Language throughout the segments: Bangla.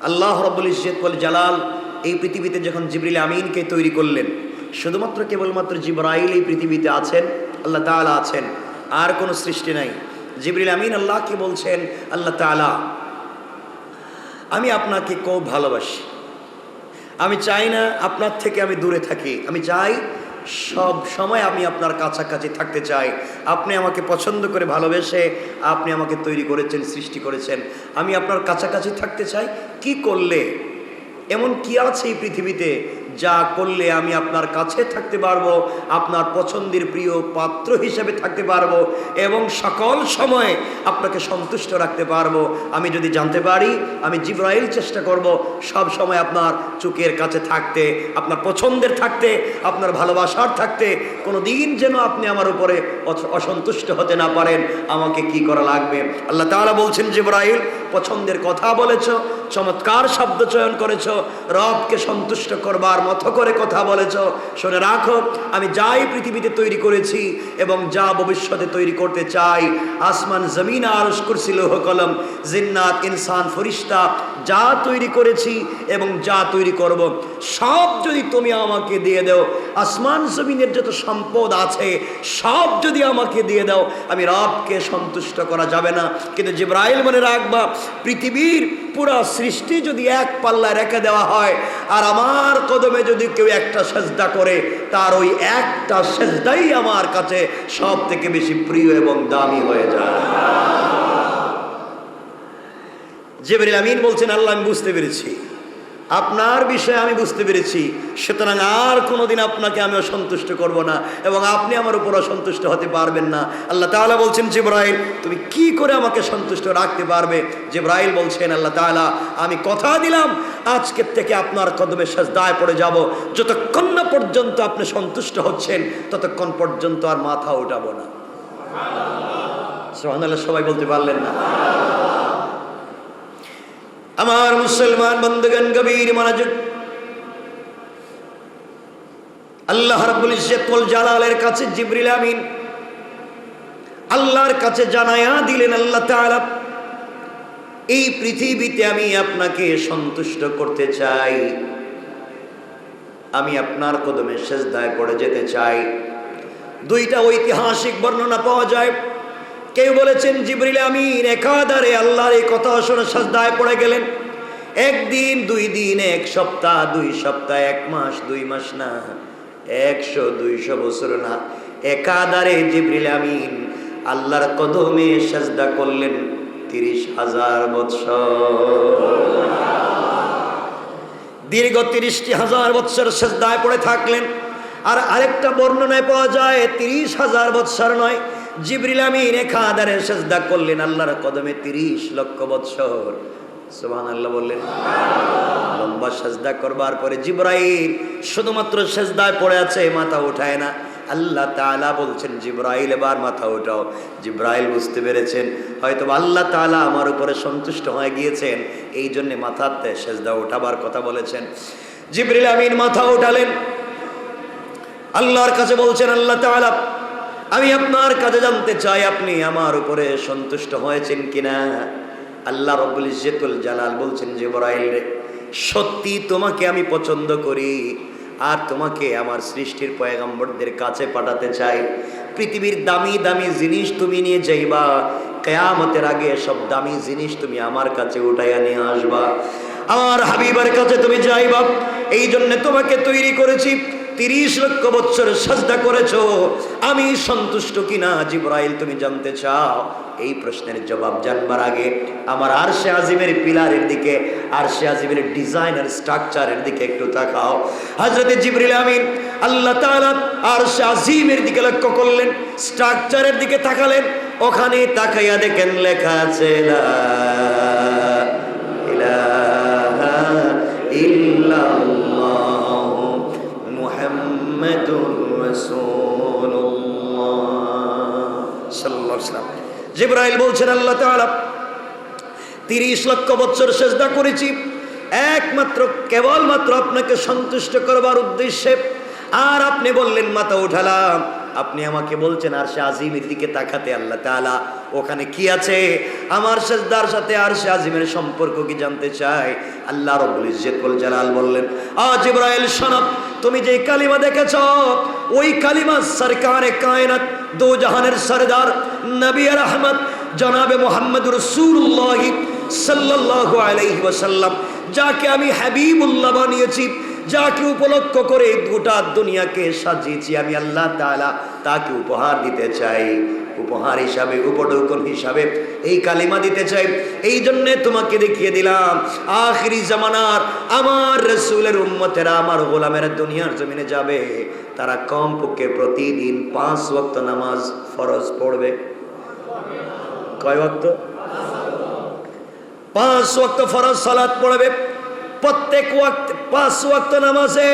আল্লাহ রাব্বুল ইজ্জত ওয়াল জালাল এই পৃথিবীতে যখন জিবরিল আমিনকে তৈরি করলেন, শুধুমাত্র কেবলমাত্র জিবরাইল এই পৃথিবীতে আছেন, আল্লাহ তাআলা আছেন, আর কোনো সৃষ্টি নাই। জিবরিল আমিন আল্লাহকে বলছেন, আল্লাহ তাআলা আমি আপনাকে খুব ভালোবাসি, আমি চাই না আপনার থেকে আমি দূরে থাকি, আমি চাই সব সময় আমি আপনার কাছাকাছি থাকতে চাই। আপনি আমাকে পছন্দ করে ভালোবেসে আপনি আমাকে তৈরি করেছেন, সৃষ্টি করেছেন, আমি আপনার কাছাকাছি থাকতে চাই। কি করলে, এমন কি আছে এই পৃথিবীতে যা করলে আমি আপনার কাছে থাকতে পারবো, আপনার পছন্দের প্রিয় পাত্র হিসেবে থাকতে পারবো এবং সকল সময় আপনাকে সন্তুষ্ট রাখতে পারবো। আমি যদি জানতে পারি, আমি জিবরাইল চেষ্টা করব সব সময় আপনার চোখের কাছে থাকতে, আপনার পছন্দের থাকতে, আপনার ভালোবাসার থাকতে। কোনো দিন যেন আপনি আমার উপরে অসন্তুষ্ট হতে না পারেন। আমাকে কি করা লাগবে? আল্লাহ তাআলা বলছেন, জিবরাইল পছন্দের কথা বলেছ, চমৎকার শব্দ চয়ন করেছ, রবকে সন্তুষ্ট করবার মতো করে কথা বলেছ। শুনে রাখো, আমি যাই পৃথিবীতে তৈরি করেছি এবং যা ভবিষ্যতে তৈরি করতে চাই, আসমান জমিন আরশ কুরসি লৌহ কলম, জিন্নাত ইনসান ফেরেশতা যা তৈরি করেছি এবং যা তৈরি করব, সব যদি তুমি আমাকে দিয়ে দাও, আসমান জমিনের যত সম্পদ আছে সব যদি আমাকে দিয়ে দাও, আমি রবকে সন্তুষ্ট করা যাবে না। কিন্তু জিবরাইল মনে রাখবা, পৃথিবীর পুরা সৃষ্টি যদি এক পাল্লায় রেখে দেওয়া হয় আর আমার কদমে যদি কেউ একটা সেজদা করে, তার ওই একটা সেজদাই আমার কাছে সব থেকে বেশি প্রিয় এবং দামি হয়ে যায়। জিবরাইল আমিন বলছেন, আল্লাহ আমি বুঝতে পেরেছি, আপনার বিষয়ে আমি বুঝতে পেরেছি, সুতরাং আর কোনোদিন আপনাকে আমি অসন্তুষ্ট করব না এবং আপনি আমার উপর অসন্তুষ্ট হতে পারবেন না। আল্লাহ তাআলা বলছেন, জিবরাইল তুমি কি করে আমাকে সন্তুষ্ট রাখতে পারবে? জিবরাইল বলছেন, আল্লাহ তাআলা আমি কথা দিলাম আজকের থেকে আপনার কদমে সিজদায় পড়ে যাব, যতক্ষণ না পর্যন্ত আপনি সন্তুষ্ট হচ্ছেন ততক্ষণ পর্যন্ত আর মাথা উঠাবো না। সুবহানাল্লাহ, সবাই বলতে পারলেন না? আমার মুসলমান বন্ধুগণ, গভীর মনোযোগ। আল্লাহ রাব্বুল ইজ্জত ওয়াল জালালের কাছে জিবরিল আমিন আল্লাহর কাছে জানায়া দিলেন, আল্লাহ তাআলা এই পৃথিবীতে আমি আপনাকে সন্তুষ্ট করতে চাই, আমি আপনার কদমে সিজদায় পড়ে যেতে চাই। দুইটা ঐতিহাসিক বর্ণনা পাওয়া যায়। কেউ বলেছেন জিবরিল আমিন একাধারে আল্লাহর এই কথা শুনে সিজদায় পড়ে গেলেন। একদিন, 2 দিন, 1 সপ্তাহ, 2 সপ্তাহ, 1 মাস, 2 মাস না, 100-200 বছর না, একাধারে জিবরিল আমিন আল্লাহর কদমে সিজদা করলেন 30,000 বছর। দীর্ঘ 30,000 বছর সিজদায় পড়ে থাকলেন। আর আরেকটা বর্ণনায় পাওয়া যায় 30,000 বছর নয়, জিবরিল আমিন একাধারে সিজদা করলেন আল্লাহর কদমে 30 লক্ষ বছর। সুবহানাল্লাহ বললেন। লম্বা সিজদা করবার পরে জিবরাইল শুধুমাত্র সিজদায় পড়ে আছে, মাথা উঠায় না। আল্লাহ তাআলা বলছেন, জিবরাইল এবার মাথা উঠাও। জিবরাইল বুঝতে পেরেছেন হয়তো আল্লাহ তাআলা আমার উপরে সন্তুষ্ট হয়ে গিয়েছেন, এই জন্য মাথাতে সিজদা উঠাবার কথা বলেছেন। জিবরিল আমিন মাথা উঠালেন, আল্লাহর কাছে বলছেন, আল্লাহ তাআলা আমি আপনার কাছে জানতে চাই আপনি আমার উপরে সন্তুষ্ট হয়েছেন কিনা। আল্লাহ রাব্বুল ইজ্জত ওয়াল জালাল বলছেন, জিবরাইল রে, সত্যি তোমাকে আমি পছন্দ করি আর তোমাকে আমার সৃষ্টির পয়গম্বরদের কাছে পাঠাতে চাই। পৃথিবীর দামি দামি জিনিস তুমি নিয়ে যাইবা, কিয়ামতের আগে সব দামি জিনিস তুমি আমার কাছে উঠাইয়া নিয়ে আসবা, আমার হাবিবের কাছে তুমি যাইবা। এই জন্য তোমাকে তৈরি করেছি। 30 লক্ষ বছর সিজদা করেছো, আমি সন্তুষ্ট কিনা জিবরাইল তুমি জানতে চাও? এই প্রশ্নের জবাব জানবার আগে আমার আরশে আজিমের পিলারের দিকে, আরশে আজিমের ডিজাইনার স্ট্রাকচারের দিকে একটু তাকাও। হযরত জিবরিল আমিন আল্লাহ তাআলা আরশে আজিমের দিকে লক্ষ্য করলেন, স্ট্রাকচারের দিকে তাকালেন। ওখানে তাকাইয়া দেখেন লেখা আছে লা ইলাহা ইল্লাল্লাহ মুহাম্মাদুর রাসূলুল্লাহ সাল্লাল্লাহু আলাইহি ওয়াসাল্লাম। জিবরাইল বলছেন, আল্লাহ তাআলা 30 লক্ষ বছর সিজদা করেছি একমাত্র কেবলমাত্র আপনাকে সন্তুষ্ট করবার উদ্দেশ্যে, আর আপনি বললেন মাথা উঠালাম। আপনি আমাকে বলছেন আরশে আজিমের দিকে তাকাতে। আল্লাহ তাআলা ওখানে কি আছে? আমার সেজদার সাথে আরশে আজিমের সম্পর্ক কি জানতে চাই? আল্লাহ রাব্বুল ইজ্জত ওয়াল জালাল বললেন, জিবরাইল শোনো, তুমি যে কালিমা দেখেছো ওই কালিমা সরকারে কায়নাত দো জাহানের সরদার নবী রহমত জনাবে মুহাম্মদ রাসূলুল্লাহ সাল্লাল্লাহু আলাইহি ওয়াসাল্লাম, যাকে আমি হাবিবুল্লাহ বানিয়েছি, যাকে উপলক্ষ করে গোটা দুনিয়াকে সাজিয়েছি, আমি আল্লাহ তাআলা তাকে উপহার দিতে চাই। উপহার হিসাবে, উপঢৌকন হিসাবে এই কালিমা দিতে চাই। এই জন্য তোমাকে দেখিয়ে দিলাম আখিরি জামানার আমার রাসূলের উম্মতেরা, আমার গোলামেরা দুনিয়ার জমিনে যাবে, তারা কমপক্ষে প্রতিদিন 5 ওয়াক্ত নামাজ ফরজ পড়বে। কয় ওয়াক্ত? 5 ওয়াক্ত ফরজ সালাত পড়বে। প্রত্যেক ওয়াক্ত 5 ওয়াক্ত নামাজে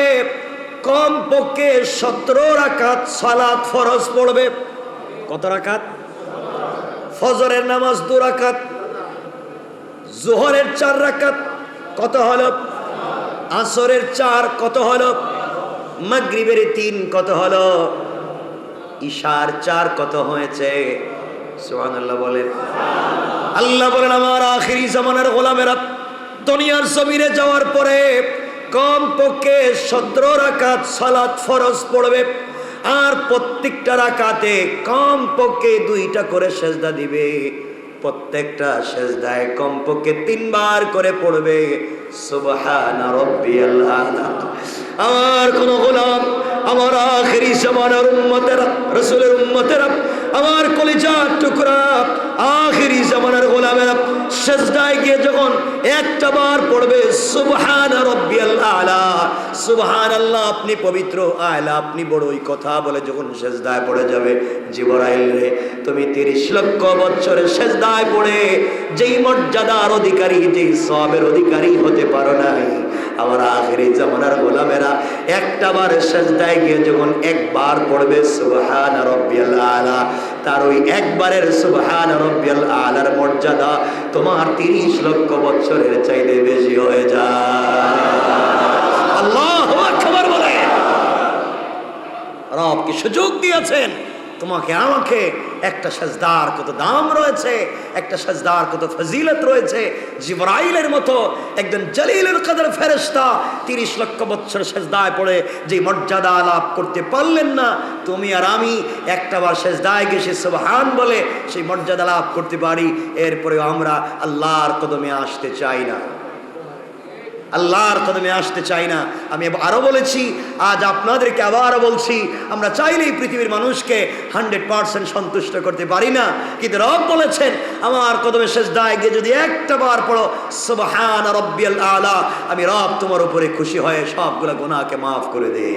কমপক্ষে 17 রাকাত সালাত ফরজ পড়বে। কত রাকাত? ফজরের নামাজ 2 রাকাত, যোহরের 4 রাকাত, কত হলো? আসরের 4, কত হলো? মাগরিবের 3, কত হলো? ইশার 4, কত হয়েছে? সুবহানাল্লাহ বলেন। আল্লাহ বলেন আমার আখিরি জামানার গোলামেরা দুনিয়ার জমিনে যাওয়ার পরে কমপক্ষে 17 রাকাত সালাত ফরজ পড়বে, আর প্রত্যেকটা রাকাতে কমপক্ষে 2টা করে সেজদা দিবে। প্রত্যেকটা সেজদায় কমপক্ষে 3 বার করে পড়বে সুবহানা রাব্বিয়াল আলা। আমার কোন গোলাম, আমার আখিরি জামানার উম্মতেরা, রাসূলের উম্মতেরা, আমার কলিজার টুকরা আখিরি জামানার গোলামেরা সেজদায় গিয়ে যখন একটা বার পড়বে সুবহানা রাব্বিয়াল আলা, সুবহানাল্লাহ, আপনি পবিত্র, আলা আপনি বড়ই, কথা বলে যখন সেজদায় পড়ে যাবে, জিবরাইল রে তুমি 30 লক্ষ বছরের সেজদায় পড়ে যেই মর্যাদার অধিকারী, যেই সওয়াবের অধিকারী হতে পারো নাই, আমার আখিরি জামানার গোলামেরা একটা বার সেজদায় গিয়ে যখন একবার পড়বে সুবহানা রাব্বিয়াল আলা, তার ওই একবারের সুবহানা রাব্বিয়াল আলার মর্যাদা তোমার 30 লক্ষ বছরের চাইতে বেশি হয়ে যায়। আল্লাহু আকবার বলে। রব কি সুযোগ দিয়েছেন তোমাকে আমাকে। একটা সেজদার কত দাম রয়েছে, একটা সেজদার কত ফজিলত রয়েছে। জিবরাইলের মতো একজন জলিলুল কদর ফেরেশতা 30 লক্ষ বছর সেজদায় পড়ে যে মর্যাদা লাভ করতে পারলেন না, তুমি আর আমি একটাবার সেজদায় গেছে সুবহান বলে সেই মর্যাদা লাভ করতে পারি। এরপরেও আমরা আল্লাহর কদমে আসতে চাই না, আল্লাহর কদমে আসতে চাই না। আমি আরো বলেছি, আজ আপনাদেরকে আবারও বলছি, আমরা চাইলেই পৃথিবীর মানুষকে 100% সন্তুষ্ট করতে পারি না, কিন্তু রব বলেছেন আমার কদমে সেজদায় গিয়ে যদি একটা বার পড়ো সুবহানা রাব্বিয়াল আলা, আমি রব তোমার উপরে খুশি হয়ে সবগুলো গুনাহকে মাফ করে দেই।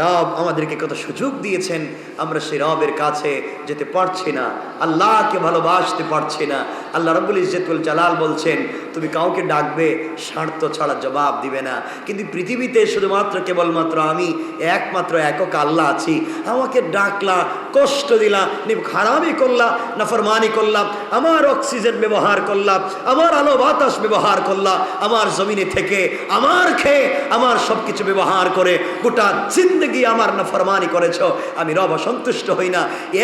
রব আমাদেরকে কত সুযোগ দিয়েছেন, আমরা সেই রবের কাছে যেতে পারছি না, আল্লাহকে ভালোবাসতে পারছি না। আল্লাহ রাব্বুল ইজ্জত ওয়াল জালাল বলছেন তুমি কাউকে ডাকবে স্বার্থ ছাড়া জবাব দিবে না, কিন্তু পৃথিবীতে শুধুমাত্র কেবলমাত্র আমি একমাত্র একক আল্লাহ আছি। আমাকে ডাকলা, কষ্ট দিলা, হারামি করলা, নাফরমানি করলাম, আমার অক্সিজেন ব্যবহার করলাম, আমার আলো বাতাস ব্যবহার করলাম, আমার জমিনে থেকে আমার খেয়ে আমার সবকিছু ব্যবহার করে গোটা জিন্দেগি আমার নাফরমানি করেছো, আমি রব সন্তুষ্ট হই না।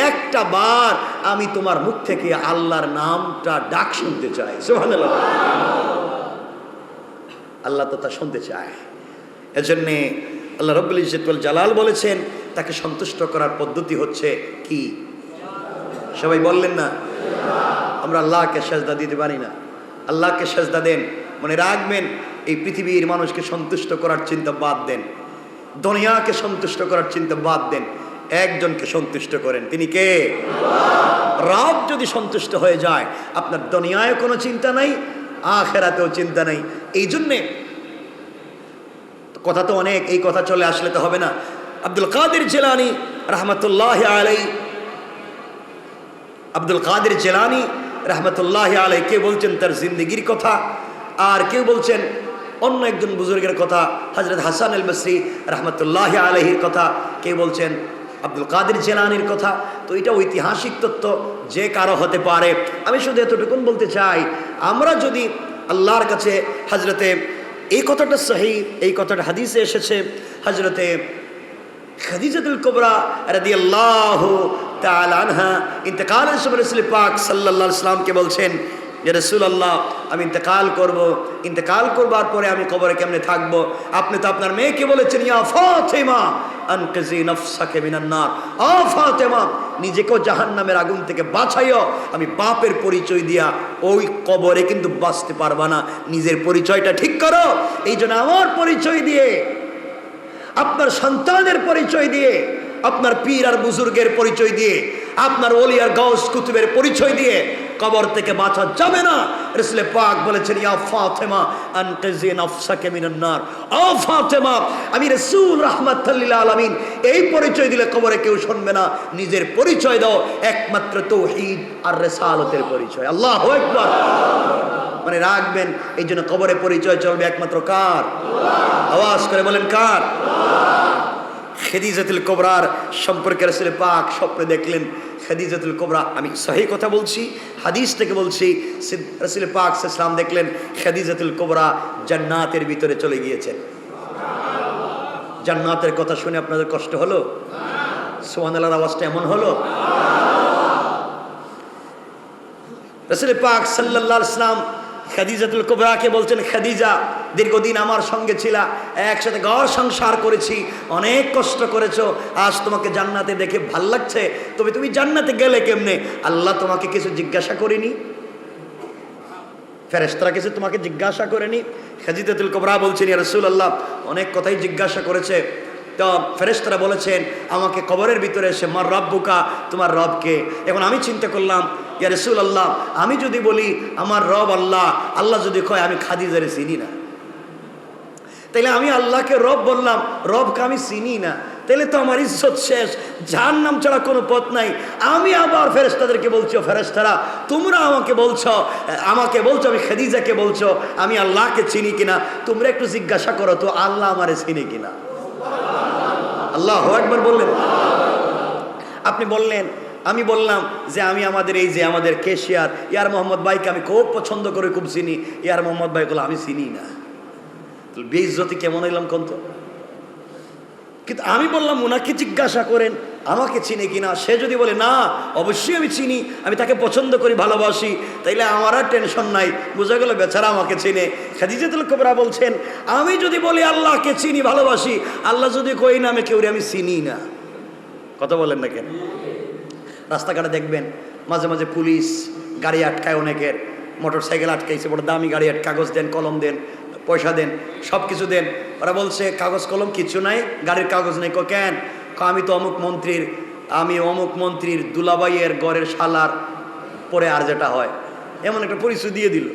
একটা বার আমি তোমার মুখ থেকে আল্লাহর নামটা ডাক শুনতে চাই। সুবহানাল্লাহ। আল্লাহ তো তা শুনতে চায়। এজন্যে আল্লাহ রাব্বুল ইজ্জত ওয়াল জালাল বলেছেন তাকে সন্তুষ্ট করার পদ্ধতি হচ্ছে কি? সবাই বললেন না? আমরা আল্লাহকে সেজদা দিতে পারি না। আল্লাহকে সেজদা দেন। মনে রাখবেন, এই পৃথিবীর মানুষকে সন্তুষ্ট করার চিন্তা বাদ দেন, দুনিয়াকে সন্তুষ্ট করার চিন্তা বাদ দেন, একজনকে সন্তুষ্ট করেন। তিনি কে? রব যদি সন্তুষ্ট হয়ে যায় আপনার দুনিয়ায় কোনো চিন্তা নাই, আখিরাতেও চিন্তা নাই। এই জন্যে কথা তো অনেক, এই কথা চলে আসলে তো হবে না। আব্দুল কাদের জিলানী রাহমাতুল্লাহি আলাইহি, আব্দুল কাদের জিলানী রাহমাতুল্লাহি আলাইহি কে বলছেন তার জিন্দেগির কথা, আর কেউ বলছেন অন্য একজন বুজুর্গের কথা, হযরত হাসান আল বসরি রাহমাতুল্লাহি আলাইহির কথা, কেউ বলছেন আব্দুল কাদের জিলানীর কথা। তো এটা ঐতিহাসিক তথ্য, যে কারো হতে পারে। আমি শুধু এতটুকুন বলতে চাই, আমরা যদি আল্লাহর কাছে হযরতে, এই কথাটা সহিহ, এই কথাটা হাদিসে এসেছে, হযরতে খাদিজাতুল কুবরা রাদিয়াল্লাহু তাআলা আনহা ইন্তেকালের সময় রাসূল পাক সাল্লাল্লাহু আলাইহি ওয়াসাল্লামকে বলছেন, যে রাসূলুল্লাহ, আমি ইন্তেকাল করবার পরে আমি কবরে কেমনে থাকবো? আপনি তো আপনার মেয়েকে বলেছেন, ইয়া ফাতিমা আনকিজি নাফসাকা মিনান নার, ও ফাতিমা, নিজেকেও জাহান্নামের আগুন থেকে বাঁচাইও। আমি বাপের পরিচয় দিয়া ওই কবরে কিন্তু বাঁচতে পারবা না, নিজের পরিচয়টা ঠিক করো। এই জন্য আমার পরিচয় দিয়ে, আপনার সন্তানের পরিচয় দিয়ে, আপনার পীর আর বুজুর্গের পরিচয় দিয়ে, আপনার ওলি আর গাউস কুতুবের পরিচয় দিয়ে কবর থেকে বাঁচা যাবে না। রাসূল পাক বলেছেন, ইয়া ফাতিমা আনকিজি নাফসাকা মিনান নার, ও ফাতিমা, আমি রাসূল রাহমাতুল লিল আলামিন, এই পরিচয় দিলে কবরে কেউ শুনবে না। নিজের পরিচয় দাও একমাত্র তাওহীদ আর রিসালাতের পরিচয়। আল্লাহু আকবার। মানে রাখবেন, এই জন্য কবরে পরিচয় চলবে একমাত্র কার? আওয়াজ করে বলেন কার? খাদিজাতুল কুবরার সম্পর্কে রাসূল পাক স্বপ্নে দেখলেন। খাদিজাতুল কুবরা, আমি সহি কথা বলছি, হাদিস থেকে বলছি, রাসূল পাক সাল্লাল্লাহু আলাইহি ওয়াসাল্লাম দেখলেন খাদিজাতুল কুবরা জান্নাতের ভিতরে চলে গিয়েছেন। জান্নাতের কথা শুনে আপনাদের কষ্ট হলো? সুবহানাল্লাহর আওয়াজটা এমন হলো? রাসূল পাক সাল্লাল্লাহু আলাইহি ওয়াসাল্লাম খাদিজাতুল কুবরাকে বলছেন, খাদিজা, দীর্ঘদিন আমার সঙ্গে ছিলা, একসাথে ঘর সংসার করেছি, অনেক কষ্ট করেছো, আজ তোমাকে জান্নাতে দেখে ভাল লাগছে, তবে তুমি জান্নাতে গেলে কেমনে? আল্লাহ তোমাকে কিছু জিজ্ঞাসা করেনি? ফেরেশতারা কিছু তোমাকে জিজ্ঞাসা করেনি? খাদিজাতুল কুবরা বলছেন, ইয়া রাসূলুল্লাহ, অনেক কথাই জিজ্ঞাসা করেছে। তো ফেরেশতারা বলেছেন আমাকে কবরের ভিতরে এসে, মার রাব্বুকা, তোমার রবকে। এখন আমি চিন্তা করলাম, ইয়া রাসূলুল্লাহ, আমি যদি বলি আমার রব আল্লাহ, আল্লাহ যদি কয় আমি খাদিজারে চিনি না, তাইলে আমি আল্লাহকে রব বললাম, রবকে আমি চিনি না, তাহলে তো আমার ইজ্জত শেষ, জাহান্নাম ছাড়া কোনো পথ নাই। আমি আবার ফেরেশতাদেরকে বলছি, ফেরেশতারা, তোমরা আমাকে বলছো আমি খাদিজাকে বলছো আমি আল্লাহকে চিনি কিনা, তোমরা একটু জিজ্ঞাসা করো তো আল্লাহ আমারে চিনি কিনা। আল্লাহু আকবার বললেন। আপনি বললেন, আমি বললাম যে আমি আমাদের কেশিয়ার ইয়ার মোহাম্মদ ভাইকে আমি খুব পছন্দ করে, খুব চিনি। ইয়ার মোহাম্মদ ভাই বলে আমি চিনি না। বেইজ্জতি কেমন হইলাম কোন তো? কিন্তু আমি বললাম ওনাকে জিজ্ঞাসা করেন আমাকে চিনি কিনা। সে যদি বলে না অবশ্যই আমি চিনি, আমি তাকে পছন্দ করি, ভালোবাসি, তাইলে আমার আর টেনশন নাই, বোঝা গেল বেচারা আমাকে চিনে। খাদিজাতুল কুবরা বলছেন, আমি যদি বলি আল্লাহকে চিনি, ভালোবাসি, আল্লাহ যদি কই না আমি কেউরে আমি চিনি না। কথা বলেন না কেন? রাস্তাঘাটে দেখবেন মাঝে মাঝে পুলিশ গাড়ি আটকায়, অনেকের মোটর সাইকেল আটকাইছে, বড় দামি গাড়ি, কাগজ দেন, কলম দেন, পয়সা দেন, সব কিছু দেন। ওরা বলছে কাগজ কলম কিছু নাই, গাড়ির কাগজ নেই। কেন? আমি তো অমুক মন্ত্রীর দুলাভাইয়ের ঘরের শালার পরে আর যেটা হয়, এমন একটা পরিচয় দিয়ে দিল।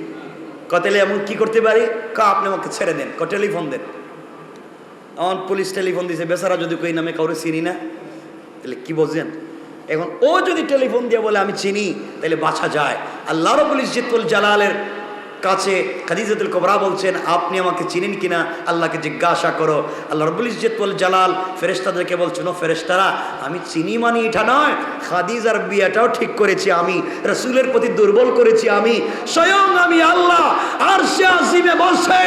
তাহলে এমন কি করতে পারি? আপনি আমাকে ছেড়ে দেন, টেলিফোন দেন। আমার পুলিশ টেলিফোন দিয়েছে, বেচারা যদি কই নামে কাউরে চিনি না, তাহলে কি বোঝেন? এখন ও যদি টেলিফোন দিয়ে বলে আমি চিনি, তাহলে বাঁচা যায়। আল্লাহ রাব্বুল ইজ্জতুল জালালের কাছে খাদিজাতুল কুবরা বলছেন, আপনি আমাকে চিনেন কিনা আল্লাহকে জিজ্ঞাসা করো। আল্লাহ রাব্বুল ইজ্জতুল জালাল ফেরেশতাদেরকে বলছেন, ও ফেরেশতারা, আমি চিনি মানি এটা নয়, খাদিজার বিয়েটাও ঠিক করেছি আমি, রাসূলের প্রতি দুর্বল করেছি আমি, স্বয়ং আমি আল্লাহ আরশে আজিমে বসে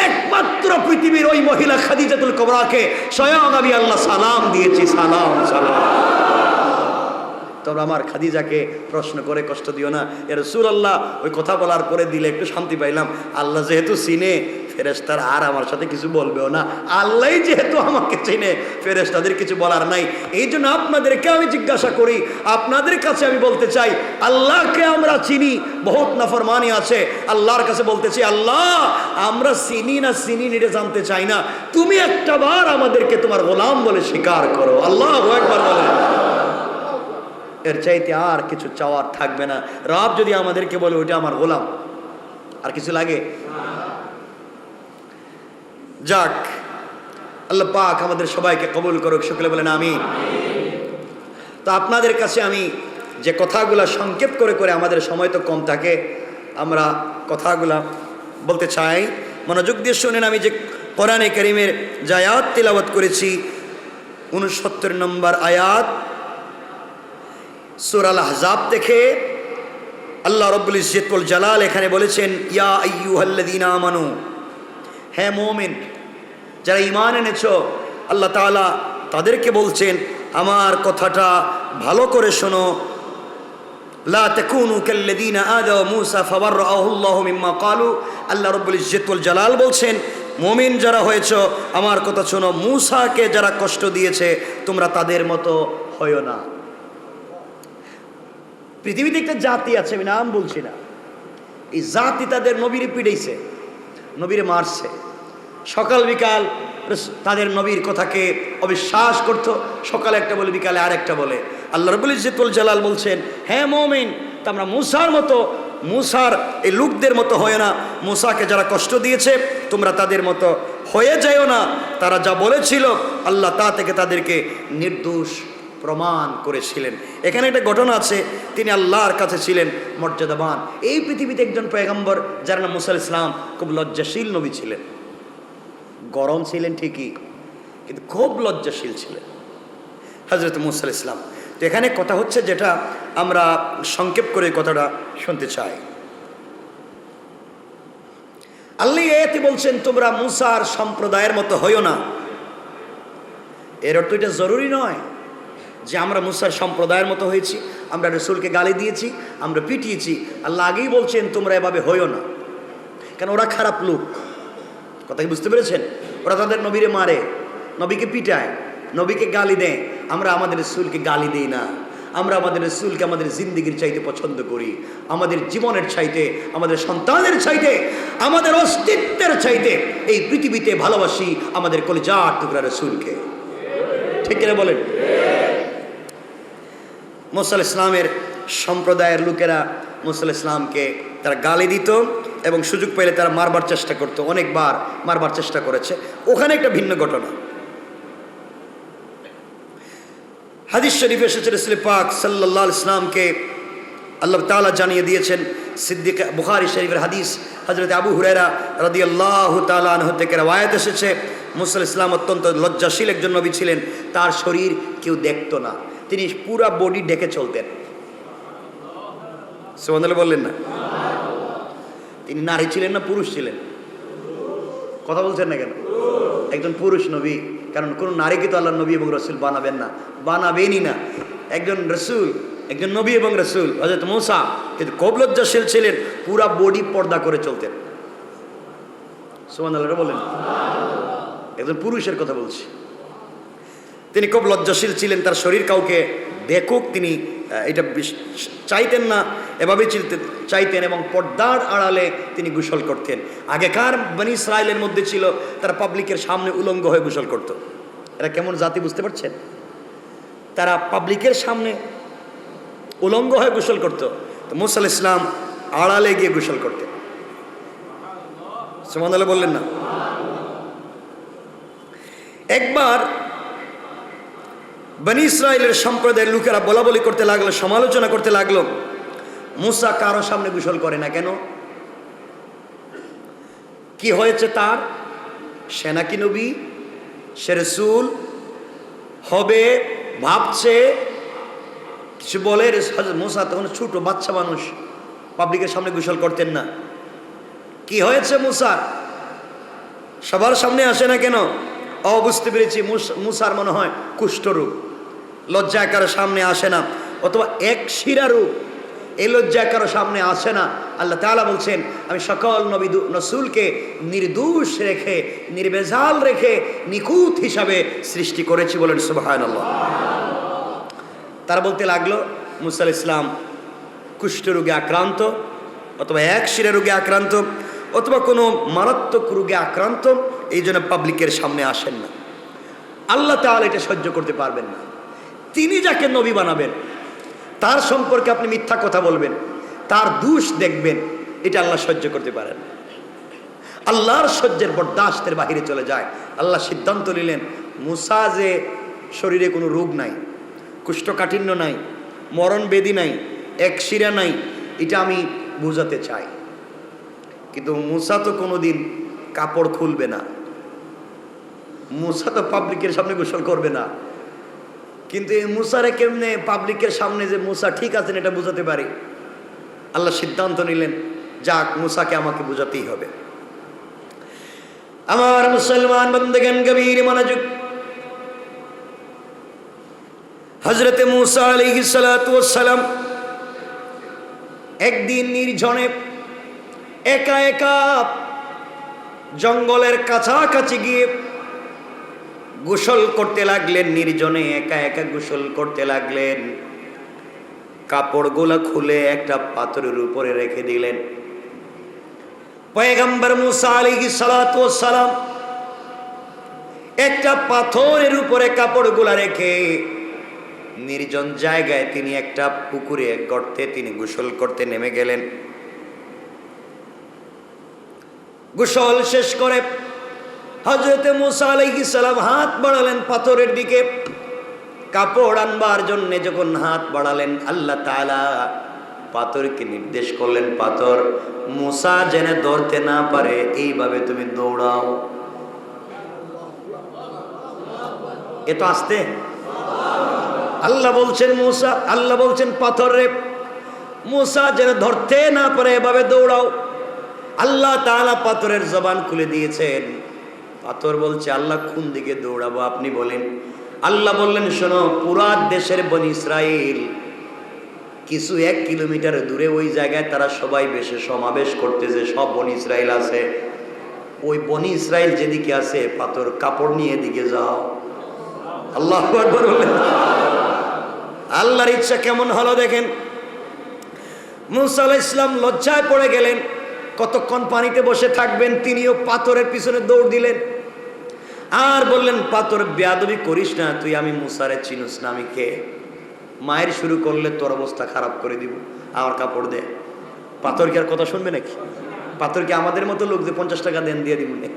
একমাত্র পৃথিবীর ওই মহিলা খাদিজাতুল কুবরাকে স্বয়ং আমি আল্লাহ সালাম দিয়েছি। সালাম সালাম। তোমরা আমার খাদিজাকে প্রশ্ন করে কষ্ট দিও না। ইয়া রাসূলুল্লাহ, ওই কথা বলার পরে দিলে একটু শান্তি পাইলাম। আল্লাহ যেহেতু চিনে, ফেরেশতারা আর আমার সাথে কিছু বলবেও না। আল্লাহ যেহেতু আমাকে চিনে, ফেরেশতাদের কিছু বলার নাই। এই জন্য আপনাদেরকে আমি জিজ্ঞাসা করি, আপনাদের কাছে আমি বলতে চাই, আল্লাহকে আমরা চিনি, বহুত নাফরমানি আছে, আল্লাহর কাছে বলতে চাই, আল্লাহ আমরা চিনি না এটা জানতে চাই না, তুমি একটা বার আমাদেরকে তোমার গোলাম বলে স্বীকার করো। আল্লাহু আকবার বলেন। এর চাইতে আর কিছু চাওয়ার থাকবে না। রব যদি আমাদেরকে বলে ওইটা আমার গোলাম, আর কিছু লাগে? যাক, আল্লাহ পাক আমাদের সবাইকে কবুল করুক, সকলে বলেন আমিন। তো আপনাদের কাছে আমি যে কথাগুলা সংক্ষেপ করে করে, আমাদের সময় তো কম থাকে, আমরা কথাগুলা বলতে চাই, মনোযোগ দিয়ে শুনেন। আমি যে কোরআনে কারীমের যে আয়াত তিলাওয়াত করেছি, 69 নম্বর আয়াত সূরা আল-আহজাব থেকে, আল্লাহ রাব্বুল ইজ্জতুল জালাল এখানে বলেছেন, ইয়া আইয়ুহাল্লাযীনা আমানু, হে মুমিন যারা ঈমান এনেছো, আল্লাহ তাআলা তাদেরকে বলছেন আমার কথাটা ভালো করে শোনো, লা তাকুনু কাল্লাযীনা আযাউ মূসা ফাবাররাআহু আল্লাহু মিম্মা ক্বালু। আল্লাহ রাব্বুল ইজ্জত ওয়াল জালাল বলছেন, মুমিন যারা হয়েছে আমার কথা শোনো, মূসাকে যারা কষ্ট দিয়েছে তোমরা তাদের মতো হয়ো না। পৃথিবীতে একটা জাতি আছে, আমি নাম বলছি না, এই জাতি তাদের নবীরে পিটাইছে, নবীরে মারছে, সকাল বিকাল তাদের নবীর কথাকে অবিশ্বাস করত, সকালে একটা বলে বিকালে আরেকটা বলে। আল্লাহ রাব্বুল ইজ্জত ওয়াল জালাল বলছেন, হ্যাঁ মুমিন, তোমরা মূসার মতো, মূসার এই লোকদের মতো হয় না। মূসাকে যারা কষ্ট দিয়েছে তোমরা তাদের মতো হয়ে যাও না। তারা যা বলেছিল আল্লাহ তা থেকে তাদেরকে নির্দোষ প্রমাণ করেছিলেন। এখানে একটা ঘটনা আছে, তিনি আল্লাহর কাছে ছিলেন মর্যাদাবান। এই পৃথিবীতে একজন পয়গম্বর যার নাম মূসা আলাইহিস সালাম, খুব লজ্জাশীল নবী ছিলেন। গরম ছিলেন ঠিকই, কিন্তু খুব লজ্জাশীল ছিলেন হযরত মূসা আলাইহিস সালাম। তো এখানে কথা হচ্ছে, যেটা আমরা সংক্ষেপ করে কথাটা শুনতে চাই। আল্লাহ এতে বলছেন তোমরা মূসার সম্প্রদায়ের মতো হইও না। এর অর্থ এটা জরুরি নয় যে আমরা মূসার সম্প্রদায়ের মতো হয়েছি, আমরা রাসূলকে গালি দিয়েছি, আমরা পিটিয়েছি। আল্লাহ আগেই বলছেন তোমরা এভাবে হইও না, কারণ ওরা খারাপ লোক। কথা কি বুঝতে পেরেছেন? ওরা তাদের নবীরে মারে, নবীকে পিটায়, নবীকে গালি দেয়। আমরা আমাদের রাসূলকে গালি দেই না। আমরা আমাদের রাসূলকে আমাদের জিন্দেগির চাইতে পছন্দ করি, আমাদের জীবনের চাইতে, আমাদের সন্তানের চাইতে, আমাদের অস্তিত্বের চাইতে এই পৃথিবীতে ভালোবাসি আমাদের কলিজার টুকরা রাসূলকে। ঠিক কিনা বলেন? মূসা আলাইহিস সালামের সম্প্রদায়ের লোকেরা মূসা আলাইহিস সালামকে তারা গালি দিত এবং সুযোগ পেলে তারা মারবার চেষ্টা করত, অনেকবার মারবার চেষ্টা করেছে। ওখানে একটা ভিন্ন ঘটনা হাদিস শরীফে এসেছে, রাসূল পাক সাল্লাল্লাহু আলাইহি ওয়াসাল্লামকে আল্লাহ তাআলা জানিয়ে দিয়েছেন। সিদ্দিক বুখারী শরীফের হাদিস, হযরত আবু হুরায়রা রাদিয়াল্লাহু তাআলা আনহু থেকে রওয়ায়াত এসেছে, মূসা আলাইহিস সালাম অত্যন্ত লজ্জাশীল একজন নবী ছিলেন। তার শরীর কেউ দেখতো না, তিনি পুরা বডি ঢেকে চলতেন। সুবহানাল্লাহ বললেন না? তিনি নারী ছিলেন না পুরুষ ছিলেন? কথা বলছেন না কেন? একজন পুরুষ নবী, কারণ কোন নারীকে তো আল্লাহ নবী এবং রাসূল বানাবেন না, বানাবেনই না। একজন রাসূল, একজন নবী এবং রাসূল হযরত মূসা কিন্তু খুব লজ্জাশীল ছিলেন, পুরা বডি পর্দা করে চলতেন। সুবহানাল্লাহ বলেন। একজন পুরুষের কথা বলছি। তিনি খুব লজ্জাশীল ছিলেন, তার শরীর কাউকে দেখুক তিনি এটা চাইতেন না, এভাবেই চাইতেন এবং পর্দার আড়ালে তিনি গোসল করতেন। আগেকার বনি ইসরায়েলের মধ্যে ছিল তারা পাবলিকের সামনে উলঙ্গ হয়ে গোসল করত। এরা কেমন জাতি বুঝতে পারছেন? তারা পাবলিকের সামনে উলঙ্গ হয়ে গোসল করত। তো মূসা আলাইহিস সালাম আড়ালে গিয়ে গোসল করতেন। সুবহানাল্লাহ বললেন না? একবার বনি ইসরায়েলের সম্প্রদায়ের লোকেরা বলাবলি করতে লাগলো, সমালোচনা করতে লাগলো, মূসা কারো সামনে গোসল করে না কেন? কি হয়েছে তার? সে নাকি নবী, সে রাসূল হবে ভাবছে, কিছু বলে। মূসা তখন ছোট বাচ্চা মানুষ, পাবলিকের সামনে গোসল করতেন না। কি হয়েছে মূসা সবার সামনে আসে না কেন? বুঝতে পেরেছি, মূসার মনে হয় কুষ্ঠরোগ, লজ্জায় কারো সামনে আসে না, অথবা এক শিরা রোগ, এই লজ্জায় কারো সামনে আসে না। আল্লাহ তাআলা বলছেন আমি সকল নবী রাসূলকে নির্দোষ রেখে, নির্ভেজাল রেখে, নিখুঁত হিসাবে সৃষ্টি করেছি। বলেন সুবহানাল্লাহ। তারা বলতে লাগলো মূসা আলাইহিস সালাম কুষ্ঠরোগে আক্রান্ত, অথবা এক শিরা রোগে আক্রান্ত, অথবা কোনো মারাত্মক রোগে আক্রান্ত, এই জন্য পাবলিকের সামনে আসেন না। আল্লাহ তাআলা এটা সহ্য করতে পারবেন না। তিনি যাকে নবী বানাবেন তার সম্পর্কে আপনি মিথ্যা কথা বলবেন, তার দোষ দেখবেন, এটা আল্লাহ সহ্য করতে পারেন। আল্লাহর সহ্যের বরদাস্তের বাহিরে চলে যায়। আল্লাহ সিদ্ধান্ত নিলেন মূসা যে শরীরে কোনো রোগ নাই, কুষ্ঠকাঠিন্য নাই, মরণ ব্যাধি নাই, এক শিরা নাই, এটা আমি বোঝাতে চাই। কিন্তু মূসা তো কোনোদিন কাপড় খুলবে না, মূসা তো পাবলিকের সামনে গোসল করবে না। কিন্তু এই মূসারে কেমনে পাবলিকের সামনে যে মূসা ঠিক আছেন এটা বোঝাতে পারি? আল্লাহ সিদ্ধান্ত নিলেন যাক, মূসাকে আমাকে বোঝাতেই হবে। আমার মুসলমান বন্দেগান গভীর মনোযোগ, হযরতে মূসা আলাইহিস সালাতু ওয়াস সালাম একদিন নির্জনে একা একা জঙ্গলের কাছাকাছি গিয়ে গোসল করতে লাগলেন। নির্জনে একা একা গোসল করতে লাগলেন। কাপড়গুলো খুলে একটা পাথরের উপরে রেখে দিলেন। পয়গম্বর মূসা আলাইহিস সালাতু ওয়াস সালাম একটা পাথরের উপরে কাপড়গুলো রেখে নির্জন জায়গায় তিনি একটা পুকুরে গর্তে তিনি গোসল করতে নেমে গেলেন। গোসল শেষ করে হযরতে মূসা আলাইহিস সালাম হাত বাড়ালেন পাথরের দিকে কাপড় আনবার জন্য। যখন হাত বাড়ালেন আল্লাহ তাআলা পাথরকে নির্দেশ করলেন, পাথর মূসা যেন ধরতে না পারে এইভাবে তুমি দৌড়াও। এ তো আসতে আল্লাহ বলছেন মূসা, আল্লাহ বলছেন পাথর রে মূসা যেন ধরতে না পারে এভাবে দৌড়াও। আল্লাহ তাআলা পাথরের জবান খুলে দিয়েছেন। পাথর বলছে আল্লাহ কোন দিকে দৌড়াবো আপনি বলেন। আল্লাহ বললেন শোনো, পুরা দেশের বনি ইসরাইল কিছু 1 কিলোমিটার দূরে ওই জায়গায় তারা সবাই বেশে সমাবেশ করতেছে, সব বনি ইসরাইল আছে। ওই বনি ইসরাইল যেদিকে আছে পাথর কাপড় নিয়ে এদিকে যাও। আল্লাহু আকবার বললেন। আল্লাহর ইচ্ছা কেমন হলো দেখেন। মূসা আলাইহিস সালাম লজ্জায় পড়ে গেলেন। কতক্ষণ পানিতে বসে থাকবেন, তিনিও পাথরের পিছনে দৌড় দিলেন আর বললেন পাথর বেয়াদবি করিস না, তুই আমি মূসারে চিনিস না, আমি কে? মায়ের শুরু করলে তোর অবস্থা খারাপ করে দিব, আমার কাপড় দে। পাথর কি আর কথা শুনবে নাকি? পাথর কি আমাদের মতো লোক যে 50 টাকা দেন দিয়ে দিব না,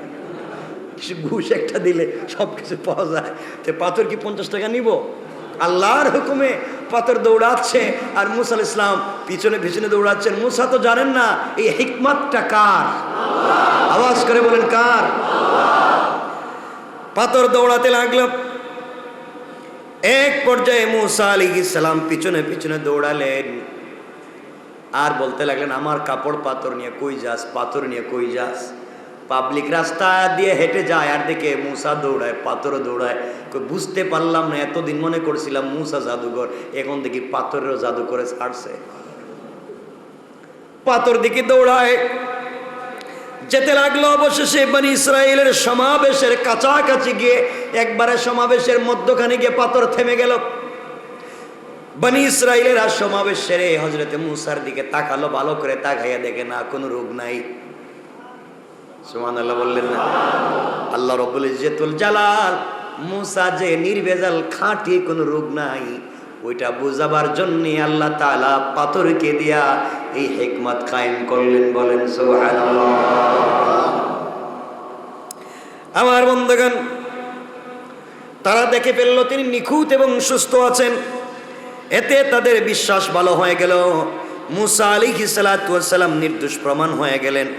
কিছু ঘুষ একটা দিলে সব কিছু পাওয়া যায়। তো পাথর কি 50 টাকা নিব? আল্লাহর হুকুমে পাথর দৌড়াচ্ছে আর মূসা আলাইহিস সালাম পিছনে পিছনে দৌড়াচ্ছেন। মূসা তো জানেন না এই হিকমতটা কার। আওয়াজ করে বলেন কার? পাথর দৌড়াতে লাগলো। এক পর্যায়ে মূসা আলাইহিস সালাম পিছনে পিছনে দৌড়ালেন আর বলতে লাগলেন আমার কাপড় পাথর নিয়ে কই যাস, পাথর নিয়ে কই যাস? পাবলিক রাস্তা দিয়ে হেঁটে যায় আর দেখে মূসা দৌড়ায়, পাথরও দৌড়ায়। বুঝতে পারলাম না, এতদিন মনে করছিলাম মূসা জাদুঘর, এখন দেখি পাথরেরও জাদু করে ছাড়ছে। পাথর দিকে দৌড়ায় যেতে লাগলো। অবশেষে বনি ইসরাইলের সমাবেশের কাছাকাছি গিয়ে একবারে সমাবেশের মধ্যখানে গিয়ে পাথর থেমে গেল। বনি ইসরাইলের আর সমাবেশ সেরে হযরতে মূসার দিকে তাকালো, ভালো করে তাকাইয়া দেখে না কোনো রোগ নাই। সুবহানাল্লাহ বললেন না? আল্লাহ রাব্বুল ইজ্জতুল জালাল মূসা যে নির্ভেজাল খাঁটি কোনো রোগ নাই ওইটা বুঝাবার জন্য আল্লাহ তাআলা পাথরকে দিয়া এই হিকমত কায়েম করলেন। বলেন সুবহানাল্লাহ। আমার বন্ধুগণ, তারা দেখে ফেলল তিনি নিখুঁত এবং সুস্থ আছেন। এতে তাদের বিশ্বাস ভালো হয়ে গেল। মূসা আলাইহিস সালাতু ওয়াস সালাম নির্দোষ প্রমাণ হয়ে গেলেন।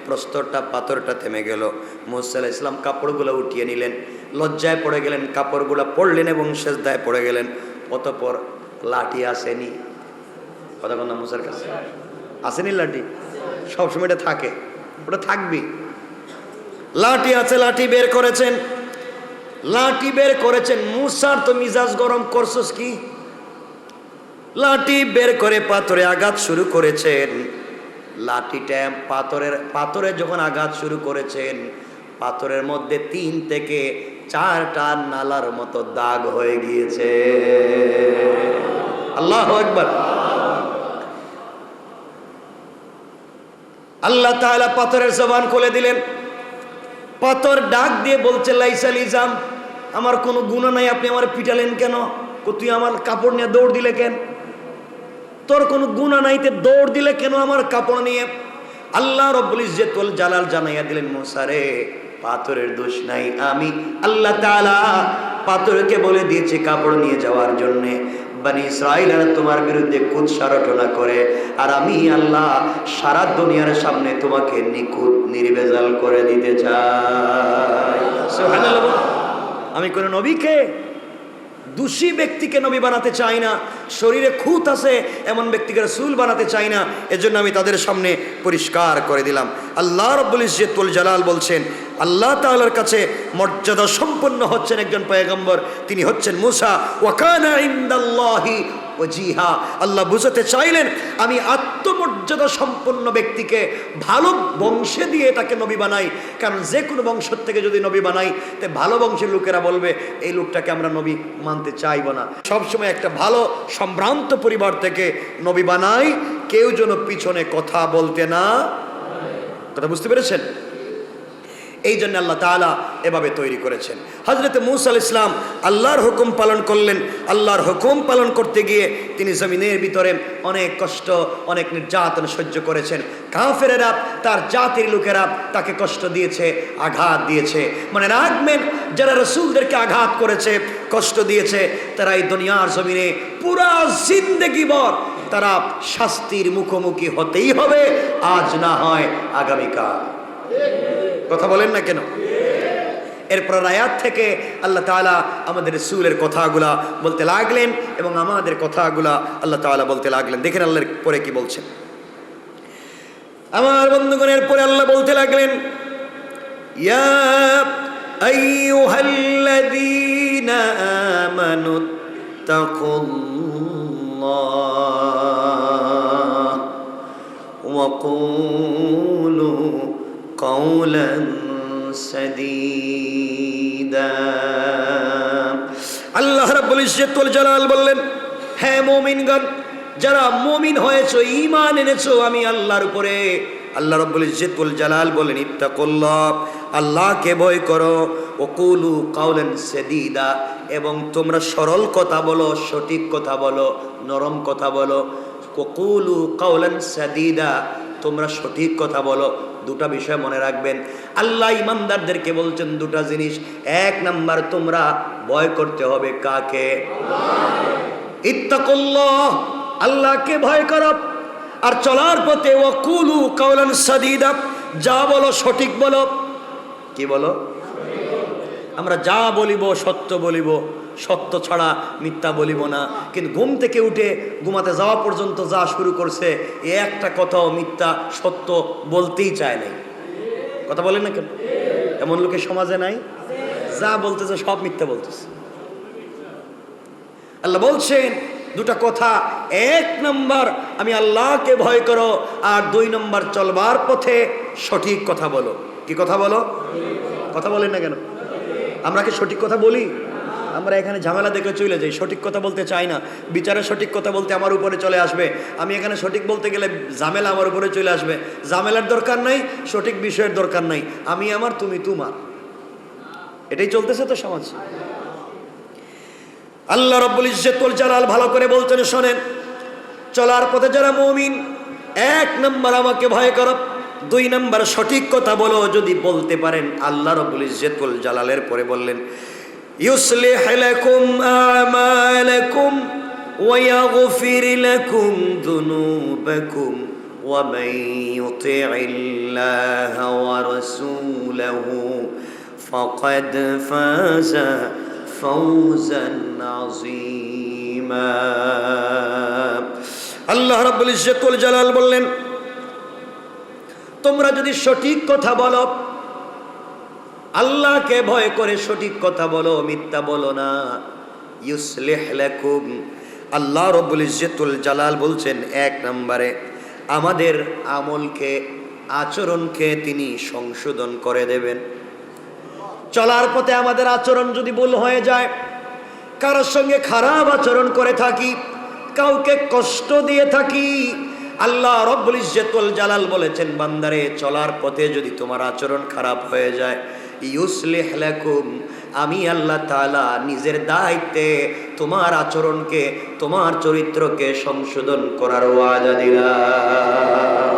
প্রস্তরটা পাথরটা থেমে গেল। মূসা আলাইহিস সালাম কাপড়গুলো উঠিয়ে নিলেন, লজ্জায় পড়ে গেলেন, কাপড়গুলো পরলেন এবং সেজদায় পড়ে গেলেন। অতঃপর লাঠি আসেনি, কথা বল না, মূসার কাছে আসেনি লাঠি, সবসময় এটা থাকে, ওটা থাকবি। লাঠি আছে, লাঠি বের করেছেন, লাঠি বের করেছেন। মূসার তো মিজাজ গরম, করছস কি? লাঠি বের করে পাথরে আঘাত শুরু করেছেন। লাঠিটা পাথরে যখন আঘাত শুরু করেছেন, পাথরের মধ্যে 3 থেকে 4টা নালার মতো দাগ হয়ে গিয়েছে। আল্লাহু আকবার। আল্লাহ তাআলা পাথরের জবান খুলে দিলেন। পাথর ডাক দিয়ে বলছে লাইসা লিজাম, আমার কোনো গুনাহ নাই, আপনি আমার পিটালেন কেন? তুই আমার কাপড় নিয়ে দৌড় দিলে কেন? তোর কোনো গুনাহ নাই, তে দৌড় দিলে কেন আমার কাপড় নিয়ে? আল্লাহ রাব্বুল ইজ্জতুল জালাল জানাইয়া দিলেন, মূসা রে পাথরের দোষ নাই, আমি আল্লাহ তাআলা পাথরকে বলে দিয়েছি কাপড় নিয়ে যাওয়ার জন্য। বনি ইসরাইলরা তোমার বিরুদ্ধে কুৎসা রটনা করে, আর আমি আল্লাহ সারা দুনিয়ার সামনে তোমাকে নিখুঁত নির্ভেজাল করে দিতে চাই। সুবহানাল্লাহ। আমি কোন নবীকে দোষী ব্যক্তিকে নবী বানাতে চাই না, শরীরে খুঁত আছে এমন ব্যক্তিকে রাসূল বানাতে চাই না। এজন্য আমি তাদের সামনে পরিষ্কার করে দিলাম। আল্লাহ রাব্বুল ইজ্জত ওয়াল জালাল বলছেন, আল্লাহ তাআলার কাছে মর্যাদা সম্পন্ন হচ্ছেন একজন পয়গম্বর, তিনি হচ্ছেন মূসা। ওয়া কানা ইনদাল্লাহি ওয়াজিহা। আল্লাহ বুঝাতে চাইলেন আমি আত্মমর্যাদা সম্পন্ন ব্যক্তিকে ভালো বংশে দিয়ে তাকে নবী বানাই। কারণ যে কোনো বংশ থেকে যদি নবী বানাই তে ভালো বংশের লোকেরা বলবে এই লোকটাকে আমরা নবী মানতে চাইব না। সবসময় একটা ভালো সম্ভ্রান্ত পরিবার থেকে নবী বানাই, কেউ যেন পিছনে কথা বলতে না। কথা বুঝতে পেরেছেন? এই জন্য আল্লাহ তাআলা এভাবে তৈরি করেছেন। হযরত মূসা আলাইহিস সালাম আল্লাহর হুকুম পালন করলেন। আল্লাহর হুকুম পালন করতে গিয়ে তিনি জমিনের ভিতরে অনেক কষ্ট, অনেক নির্যাতন সহ্য করেছেন। কাফেরেরা, তার জাতির লোকেরা তাকে কষ্ট দিয়েছে, আঘাত দিয়েছে। মানে রাখবেন, যারা রাসূলদেরকে আঘাত করেছে, কষ্ট দিয়েছে, তারা এই দুনিয়ার জমিনে পুরা জিন্দেগি ভর তারা শাস্তির মুখোমুখি হতেই হবে, আজ না হয় আগামীকাল। কথা বলেন না কেন? এরপর আয়াত থেকে আল্লাহ তাআলা আমাদের রাসূলের কথাগুলা বলতে লাগলেন এবং আমাদের কথাগুলা আল্লাহ তাআলা বলতে লাগলেন। দেখেন আল্লাহর পরে কি বলছেন। আমার বন্ধুগণের পরে আল্লাহ বলতে লাগলেন, ইয়া আইয়ুহাল্লাযীনা আমানু তাকুল্লাহ ওয়া কুলু কওলান সাদীদা। আল্লাহ রাব্বুল ইজ্জত ওয়াল জালাল বললেন, হে মুমিনগণ, যারা মুমিন হয়েছো, ঈমান এনেছো আমি আল্লাহর উপরে, আল্লাহ রাব্বুল ইজ্জত ওয়াল জালাল বলেন ইত্তাকুল্লাহ, আল্লাহকে ভয় করো, ওয়াকুলু কাওলান সাদীদা, এবং তোমরা সরল কথা বলো, সঠিক কথা বলো, নরম কথা বলো। ওয়াকুলু কাওলান সাদীদা, তোমরা সঠিক কথা বলো। দুটা বিষয় মনে রাখবেন, আল্লাহ ইমানদারদেরকে বলছেন দুটা জিনিস। এক নাম্বার, তোমরা ভয় করতে হবে কাকে? ইত্তাকুল্লাহ, আল্লাহকে ভয় করো। আর চলার পথে ওয়াকুলু কাওলান সাদীদা, যা বলো সঠিক বলো। কি বলো? আমরা যা বলিব সত্য বলিব, সত্য ছাড়া মিথ্যা বলিব না। কিন্তু ঘুম থেকে উঠে ঘুমাতে যাওয়া পর্যন্ত যা শুরু করছে, এ একটা কথাও মিথ্যা সত্য বলতেই চায় নাই। কথা বলেন না কেন? এমন লোকের সমাজে নাই? যা বলতেছে সব মিথ্যা বলতেছে। আল্লাহ বলছেন দুটা কথা, এক নম্বর আমি আল্লাহকে ভয় করো, আর দুই নম্বর চলবার পথে সঠিক কথা বলো। কি কথা বলো? কথা বলেন না কেন? আমরা কি সঠিক কথা বলি? আমরা এখানে ঝামেলা দেখে চলে যাই, সঠিক কথা বলতে চাই না। বিচারে সঠিক কথা বলতে আমার উপরে চলে আসবে, আমি এখানে সঠিক বলতে গেলে ঝামেলা আমার উপরে চলে আসবে। ঝামেলার দরকার নাই, সঠিক বিষয়ের দরকার নাই, আমি আমার তুমি তোমার, এটাই চলতেছে তো সমাজ। আল্লাহ রাব্বুল ইজ্জত ওয়াল জালাল ভালো করে বলতেন, শোনেন, চলার পথে যারা মুমিন, এক নম্বর আমাকে ভয় করো, দুই নম্বর সঠিক কথা বলো। যদি বলতে পারেন, আল্লাহ রাব্বুল ইজ্জত ওয়াল জালালের পরে বললেন ইউসলিহ লাকুম আমালাকুম ওয়া ইয়াগফির লাকুম যুনুবাকুম ওয়া মান ইউতি'ইল্লাহা ওয়া রাসূলাহু ফাকাদ ফাযা ফাওজান আযীমা। আল্লাহ রাব্বুল ইজ্জত ওয়াল জালাল বললেন, তোমরা যদি সঠিক কথা বলো, আল্লাহকে ভয় করে সঠিক কথা বলো, মিথ্যা বলো না, ইউসলিহ লাকুম, আল্লাহ রাব্বুল ইজ্জত ওয়াল জালাল বলছেন এক নম্বরে আমাদের আমলকে, আচরণকে তিনি সংশোধন করে দেবেন। চলার পথে আমাদের আচরণ যদি ভুল হয়ে যায়, কারোর সঙ্গে খারাপ আচরণ করে থাকি, কাউকে কষ্ট দিয়ে থাকি, আল্লাহ রাব্বুল ইজ্জত ওয়াল জালাল বলেছেন, বান্দারে চলার পথে যদি তোমার আচরণ খারাপ হয়ে যায়, ইউসলিহ লাকুম, আমি আল্লাহ তাআলা নিজের দায়িত্বে তোমার আচরণকে, তোমার চরিত্রকে সংশোধন করার ওয়াদা দিলাম।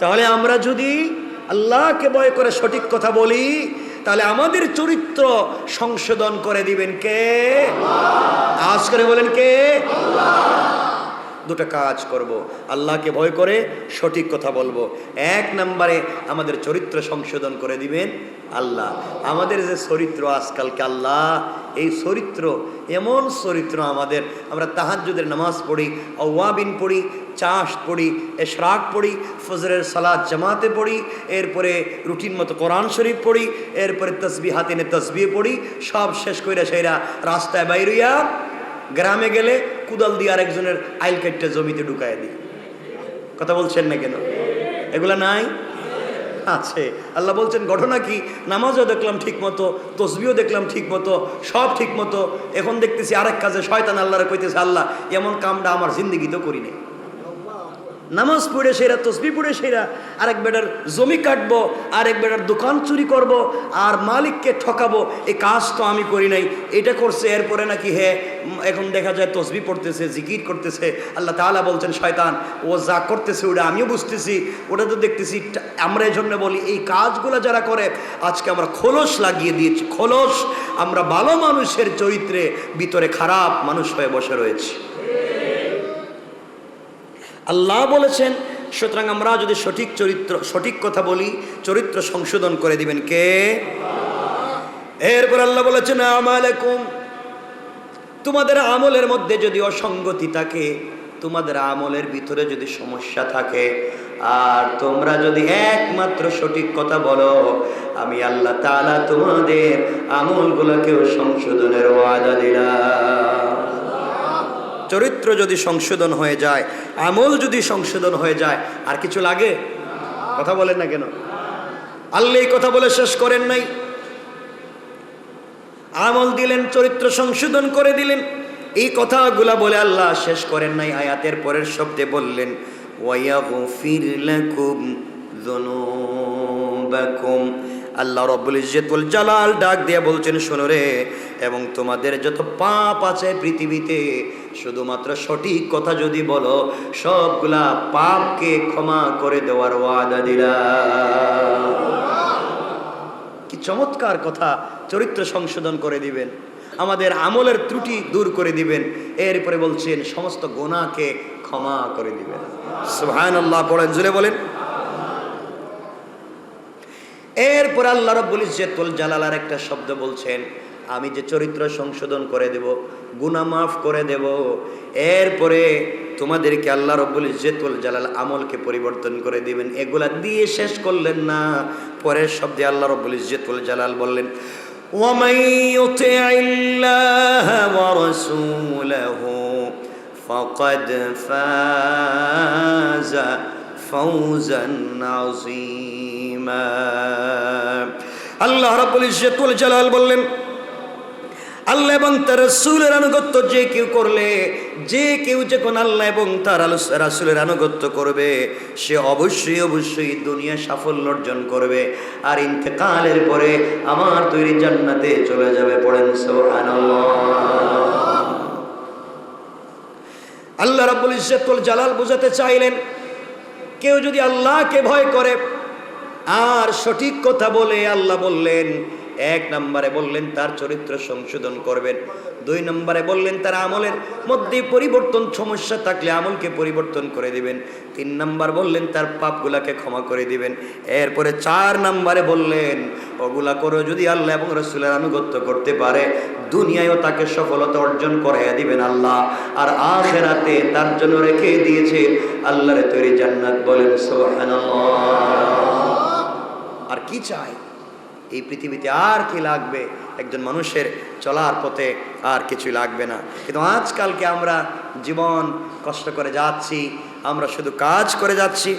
তাহলে আমরা যদি আল্লাহকে ভয় করে সঠিক কথা বলি, তাহলে আমাদের চরিত্র সংশোধন করে দিবেন কে? আওয়াজ করে বলেন কে? দুটো কাজ করব, আল্লাহকে ভয় করে সঠিক কথা বলবো। এক নম্বরে আমাদের চরিত্র সংশোধন করে দিবেন আল্লাহ। আমাদের যে চরিত্র আজকালকে আল্লাহ এই চরিত্র, এমন চরিত্র আমাদের। আমরা তাহাজ্জুদের নামাজ পড়ি, আওয়াবিন পড়ি, চাষ পড়ি, এশরাক পড়ি, ফজরের সালাত জামাতে পড়ি, এরপরে রুটিন মতো কোরআন শরীফ পড়ি, এরপরে তসবিহ হাতিনে তসবিহ পড়ি, সব শেষ কইরা সেইরা রাস্তায় বাইরিয়া গ্রামে গেলে কুদাল দিয়ে আরেকজনের আইল কেটে জমিতে ঢুকায় দিই। কথা বলছেন না কেন? এগুলা নাই? আছে। আল্লাহ বলছেন ঘটনা কি, নামাজও দেখলাম ঠিক মতো, তসবিও দেখলাম ঠিক মতো, সব ঠিক মতো, এখন দেখতেছি আরেক কাজে শয়তান আল্লাহরে কইতেছে আল্লাহ এমন কামটা আমার জিন্দেগিতেও করি নাই। নামাজ পড়ে সেরা, তসবি পড়ে সেরা, আরেক বেটার জমি কাটবো, আরেক বেটার দোকান চুরি করব, আর মালিককে ঠকাবো, এই কাজ তো আমি করি নাই, এটা করছে। এরপরে নাকি এখন দেখা যায় তসবি পড়তেছে, জিকির করতেছে। আল্লাহ তাআলা বলছেন শয়তান ও যা করতেছে ওটা আমিও বুঝতেছি, ওটা তো দেখতেছি। আমরা এই জন্য বলি এই কাজগুলো যারা করে আজকে আমরা খোলস লাগিয়ে দিয়েছি, খোলস। আমরা ভালো মানুষের চরিত্রে ভিতরে খারাপ মানুষ হয়ে বসে রয়েছি। আল্লাহ বলেছেন সুতরাং আমরা যদি সঠিক চরিত্র, সঠিক কথা বলি, চরিত্র সংশোধন করে দিবেন কে? এরপর আল্লাহ বলেছেন আমালাকুম, তোমাদের আমলের মধ্যে যদি অসঙ্গতি থাকে, তোমাদের আমলের ভিতরে যদি সমস্যা থাকে, আর তোমরা যদি একমাত্র সঠিক কথা বলো, আমি আল্লাহ তাআলা তোমাদের আমলগুলোকেও সংশোধনের ওয়াদা দিলাম। চরিত্র যদি সংশোধন হয়ে যায়, আমল যদি সংশোধন হয়ে যায়, আর কিছু লাগে? কথা বলেন না কেন? আল্লাহ এই কথা বলে শেষ করেন নাই। আমল দিলেন, চরিত্র সংশোধন করে দিলেন, এই কথাগুলা বলে আল্লাহ শেষ করেন নাই। আয়াতের পরের শব্দে বললেন ওয়ায়াগফির লাকুম যুনুবাকুম। আল্লাহ রাব্বুল ইজ্জতুল জালাল ডাক দিয়ে বলছেন শোনো রে, এবং তোমাদের যত পাপ আছে পৃথিবীতে, শুধুমাত্র সঠিক কথা যদি বলো, সবগুলা পাপকে ক্ষমা করে দেওয়ার ওয়াদা দিলাম। কি চমৎকার কথা! চরিত্র সংশোধন করে দিবেন, আমাদের আমলের ত্রুটি দূর করে দিবেন, এরপরে বলছেন সমস্ত গুনাহকে ক্ষমা করে দিবেন। সুবহানাল্লাহ পড়েন, জোরে বলেন। এরপর আল্লাহ রাব্বুল ইজ্জতুল জালালার একটা শব্দ বলছেন, আমি যে চরিত্র সংশোধন করে দেব, গুনাহ মাফ করে দেব, এরপরে তোমাদেরকে আল্লাহ রাব্বুল ইজ্জতুল জালাল আমলকে পরিবর্তন করে দিবেন। এগুলা দিয়ে শেষ করলেন না, পরের শব্দে আল্লাহ রাব্বুল ইজ্জতুল জালাল বললেন ওয়ামান ইউতিইল্লাহ ওয়া রাসূলাহু ফাকাদ ফাযা ফাওজান আযীমা। আল্লাহ রাব্বুল ইজ্জতুল জালাল বললেন আল্লাহ এবং তার রাসূলের আনুগত্য যে কেউ করলে, যে কেউ যখন আল্লাহ এবং তার রাসূলের আনুগত্য করবে, সে অবশ্যই অবশ্যই দুনিয়া সাফল্য অর্জন করবে, আর ইন্তেকালের পরে আমার তৈরি জান্নাতে চলে যাবে। পড়েন সুবহানাল্লাহ। আল্লাহ রাব্বুল ইজ্জতুল জালাল বুঝাতে চাইলেন কেউ যদি আল্লাহকে ভয় করে আর সঠিক কথা বলে, আল্লাহ বললেন এক নম্বরে বললেন তার চরিত্র সংশোধন করবেন, দুই নম্বরে বললেন তার আমলের মধ্যে পরিবর্তন, সমস্যা থাকলে আমলকে পরিবর্তন করে দিবেন, তিন নম্বর বললেন তার পাপগুলাকে ক্ষমা করে দিবেন, এরপরে চার নম্বরে বললেন ওগুলা করে যদি আল্লাহ এবং রাসূলের আনুগত্য করতে পারে, দুনিয়ায়ও তাকে সফলতা অর্জন করাইয়া দিবেন আল্লাহ, আর আখিরাতে তার জন্য রেখে দিয়েছে আল্লাহর তৈরি জান্নাত। বলেন সুবহানাল্লাহ। আর কি চাই এই পৃথিবীতে? আর কি লাগবে? একজন মানুষের চলার পথে আর কিছু লাগবে না। কিন্তু আজকালকে আমরা জীবন কষ্ট করে যাচ্ছি, আমরা শুধু কাজ করে যাচ্ছি,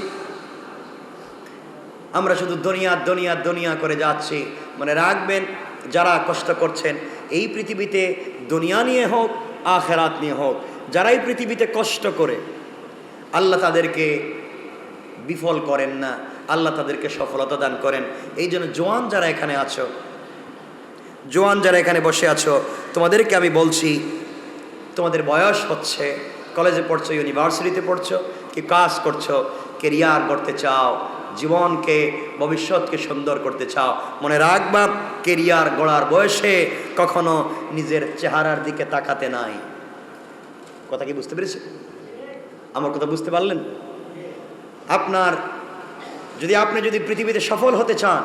আমরা শুধু দুনিয়া দুনিয়া দুনিয়া করে যাচ্ছি। মনে রাখবেন যারা কষ্ট করছেন এই পৃথিবীতে, দুনিয়া নিয়ে হোক আখিরাত নিয়ে হোক, যারা এই পৃথিবীতে কষ্ট করে, আল্লাহ তাদেরকে বিফল করেন না, আল্লাহ তাদেরকে সফলতা দান করেন। এই জন্য জওয়ান যারা এখানে আছো, জওয়ান যারা এখানে বসে আছো, তোমাদেরকে আমি বলছি, তোমাদের বয়স হচ্ছে, কলেজে পড়ছো, ইউনিভার্সিটিতে পড়ছো, কি কাজ করছো, কেরিয়ার করতে চাও, জীবনকে ভবিষ্যৎকে সুন্দর করতে চাও, মনে রাখবা কেরিয়ার গড়ার বয়সে কখনো নিজের চেহারার দিকে তাকাতে নাই। কথা কি বুঝতে পেরেছি? আমার কথা বুঝতে পারলেন? আপনি যদি পৃথিবীতে সফল হতে চান,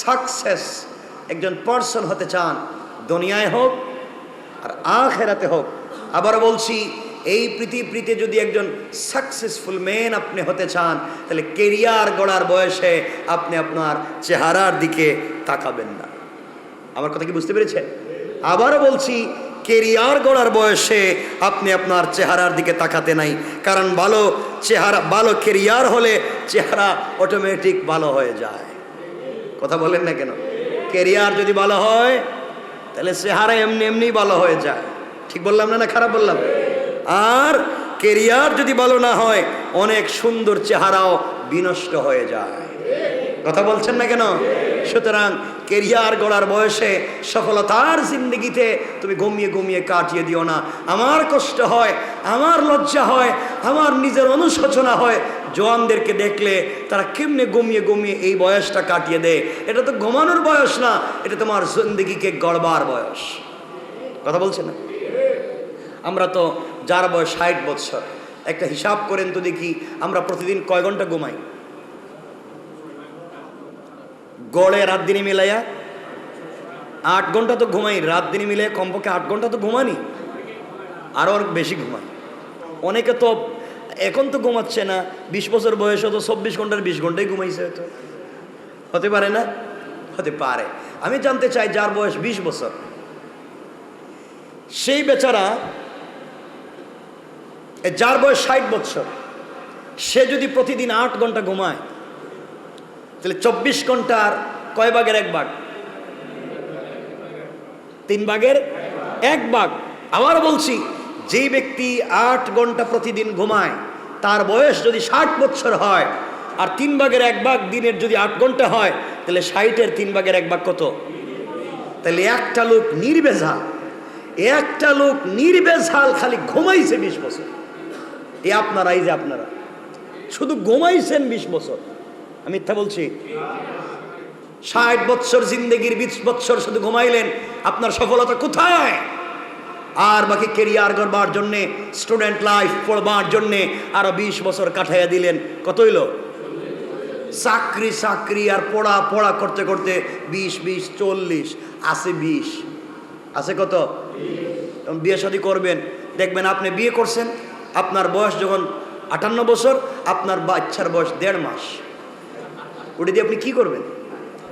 সাকসেস একজন পার্সন হতে চান, দুনিয়ায় হোক আর আখিরাতে হোক। আবার বলছি, এই পৃথিবীতে যদি একজন সাকসেসফুল ম্যান আপনি হতে চান, তাহলে কেরিয়ার গড়ার বয়সে আপনি আপনার চেহারার দিকে তাকাবেন না। আমার কথা কি বুঝতে পেরেছেন? আবারও বলছি, কেরিয়ার গড়ার বয়সে আপনি আপনার চেহারার দিকে তাকাতে নাই, কারণ ভালো চেহারা, ভালো কেরিয়ার হলে চেহারা অটোমেটিক ভালো হয়ে যায়। কথা বলেন না কেন? কেরিয়ার যদি ভালো হয় তাহলে চেহারা এমনি এমনি ভালো হয়ে যায়। ঠিক বললাম না? না খারাপ বললাম? আর কেরিয়ার যদি ভালো না হয়, অনেক সুন্দর চেহারাও বিনষ্ট হয়ে যায়। কথা বলছেন না কেন? সুতরাং কেরিয়ার গড়ার বয়সে সফলতার জিন্দগিতে তুমি ঘুমিয়ে ঘুমিয়ে কাটিয়ে দিও না। আমার কষ্ট হয়, আমার লজ্জা হয়, আমার নিজের অনুশোচনা হয় জওয়ানদেরকে দেখলে, তারা কেমনে ঘুমিয়ে ঘুমিয়ে এই বয়সটা কাটিয়ে দেয়। এটা তো ঘুমানোর বয়স না, এটা তোমার জিন্দগিকে গড়বার বয়স। কথা বলছেন না? আমরা তো যার বয়স 60 বছর, একটা হিসাব করেন তো দেখি, আমরা প্রতিদিন কয় ঘন্টা ঘুমাই? গড়ে রাত দিনে মিলাইয়া 8 ঘন্টা তো ঘুমাই। রাত দিনে মিলাইয়া কমপক্ষে 8 ঘন্টা তো ঘুমানি, আরও অনেক বেশি ঘুমাই। অনেকে তো এখন তো ঘুমাচ্ছে না, 20 বছর বয়স হতো 24 ঘন্টার 20 ঘন্টাই ঘুমাইছে। হয়তো হতে পারে না? হতে পারে। আমি জানতে চাই, যার বয়স 20 বছর, সেই বেচারা, যার বয়স 60 বছর, সে যদি প্রতিদিন 8 ঘন্টা ঘুমায়, তাহলে 24 ঘন্টার কয় ভাগের 1 ভাগ? 3 ভাগের 1 ভাগ। আবার বলছি, যেই ব্যক্তি 8 ঘন্টা প্রতিদিন ঘুমায়, তার বয়স যদি 60 বছর হয়, আর 3 ভাগের 1 ভাগ দিনের যদি 8 ঘন্টা হয়, তাহলে 60-এর 3 ভাগের 1 ভাগ কত? তাহলে একটা লোক নির্বেজাল খালি ঘুমাইছে 20 বছর। এই আপনারা, এই যে আপনারা শুধু ঘুমাইছেন 20 বছর, আমি মিথ্যা বলছি? 60 বছর জিন্দগির 20 বছর শুধু ঘুমাইলেন, আপনার সফলতা কোথায়? আর বাকি কেরিয়ার গড়বার জন্যে, স্টুডেন্ট লাইফ পড়বার জন্যে আরো 20 বছর কাটাইয়া দিলেন। কত হইল? চাকরি আর পড়া করতে করতে 20 40 আছে 20 আছে কত? বিয়ে শাদী করবেন, দেখবেন আপনি বিয়ে করছেন, আপনার বয়স যখন 58 বছর, আপনার বাচ্চার বয়স 1.5 মাস। ওটা দিয়ে আপনি কি করবেন?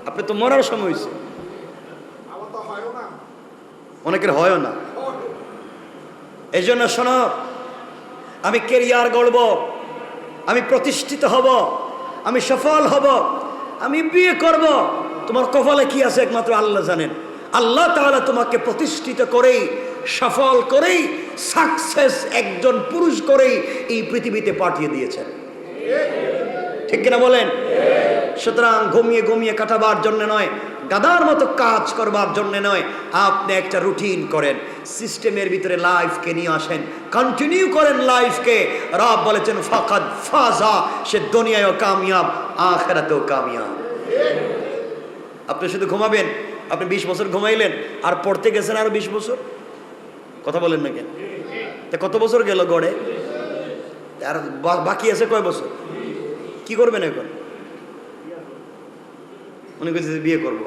আপনি তো মরার সময় হয়েছে। অনেকের হয়ও না। এই জন্য শোনো, আমি কেরিয়ার গড়ব, আমি প্রতিষ্ঠিত হব, আমি সফল হব, আমি বিয়ে করব, তোমার কপালে কি আছে একমাত্র আল্লাহ জানেন। আল্লাহ তাআলা তোমাকে প্রতিষ্ঠিত করেই, সফল করেই, সাকসেস একজন পুরুষ করেই এই পৃথিবীতে পাঠিয়ে দিয়েছেন। ঠিক কিনা বলেন? সুতরাং ঘুমিয়ে ঘুমিয়ে কাটাবার জন্য নয়, গাদার মতো কাজ করবার জন্য নয়, আপনি একটা রুটিন করেন, সিস্টেমের ভিতরে লাইফকে নিয়ে আসেন, কন্টিনিউ করেন লাইফকে। রব বলেছেন ফাকাদ ফাজা, সে দুনিয়ায়ও কামিয়াব, আখিরাতেও কামিয়াব। আপনি শুধু ঘুমাবেন, আপনি 20 বছর ঘুমাইলেন, আর পড়তে গেছেন আরো 20 বছর। কথা বলেন না কেন? কত বছর গেল গড়ে? আর বাকি আছে কয় বছর? কি করবেন এখন? মনে করছে বিয়ে করবো।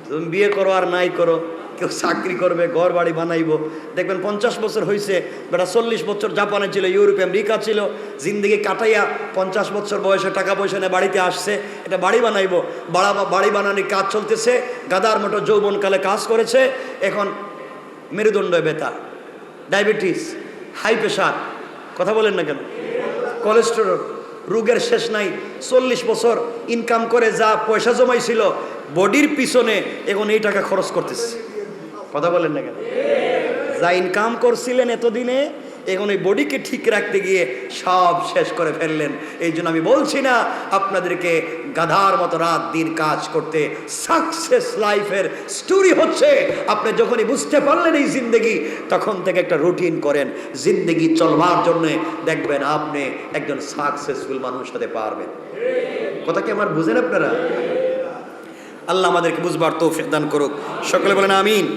তুমি বিয়ে করো আর নাই করো, কেউ চাকরি করবে, ঘর বাড়ি বানাইবো, দেখবেন 50 বছর হয়েছে, বেটা 40 বছর জাপানে ছিল, ইউরোপে আমেরিকা ছিল, জিন্দগি কাটাইয়া 50 বছর বয়সে টাকা পয়সা নিয়ে বাড়িতে আসছে, এটা বাড়ি বানাইবো। বাড়ি বানানোর কাজ চলতেছে, গাদার মতো যৌবনকালে কাজ করেছে, এখন মেরুদণ্ডে ব্যথা, ডায়াবেটিস, হাই প্রেশার, কথা বলেন না কেন, কোলেস্টেরল, রোগের শেষ নাই। 40 বছর ইনকাম করে যা পয়সা জমাইছিল বডির পিছনে, এখন এই টাকা খরচ করতেছে। কথা বলেন না কেন? যা ইনকাম করছিলেন এতদিনে, এখন এই বডিকে ঠিক রাখতে গিয়ে সব শেষ করে ফেললেন। এই জন্য আমি বলছি না আপনাদেরকে গাধার মতো রাত দিন কাজ করতে। সাকসেস লাইফের স্টোরি হচ্ছে, আপনি যখনই বুঝতে পারলেন এই জিন্দগি, তখন থেকে একটা রুটিন করেন জিন্দগি চলবার জন্যে, দেখবেন আপনি একজন সাকসেসফুল মানুষ হতে পারবেন। কথা কি আমার বুঝেন আপনারা? আল্লাহ আমাদেরকে বুঝবার তৌফিক দান করুক। সকলে বলেন আমিন।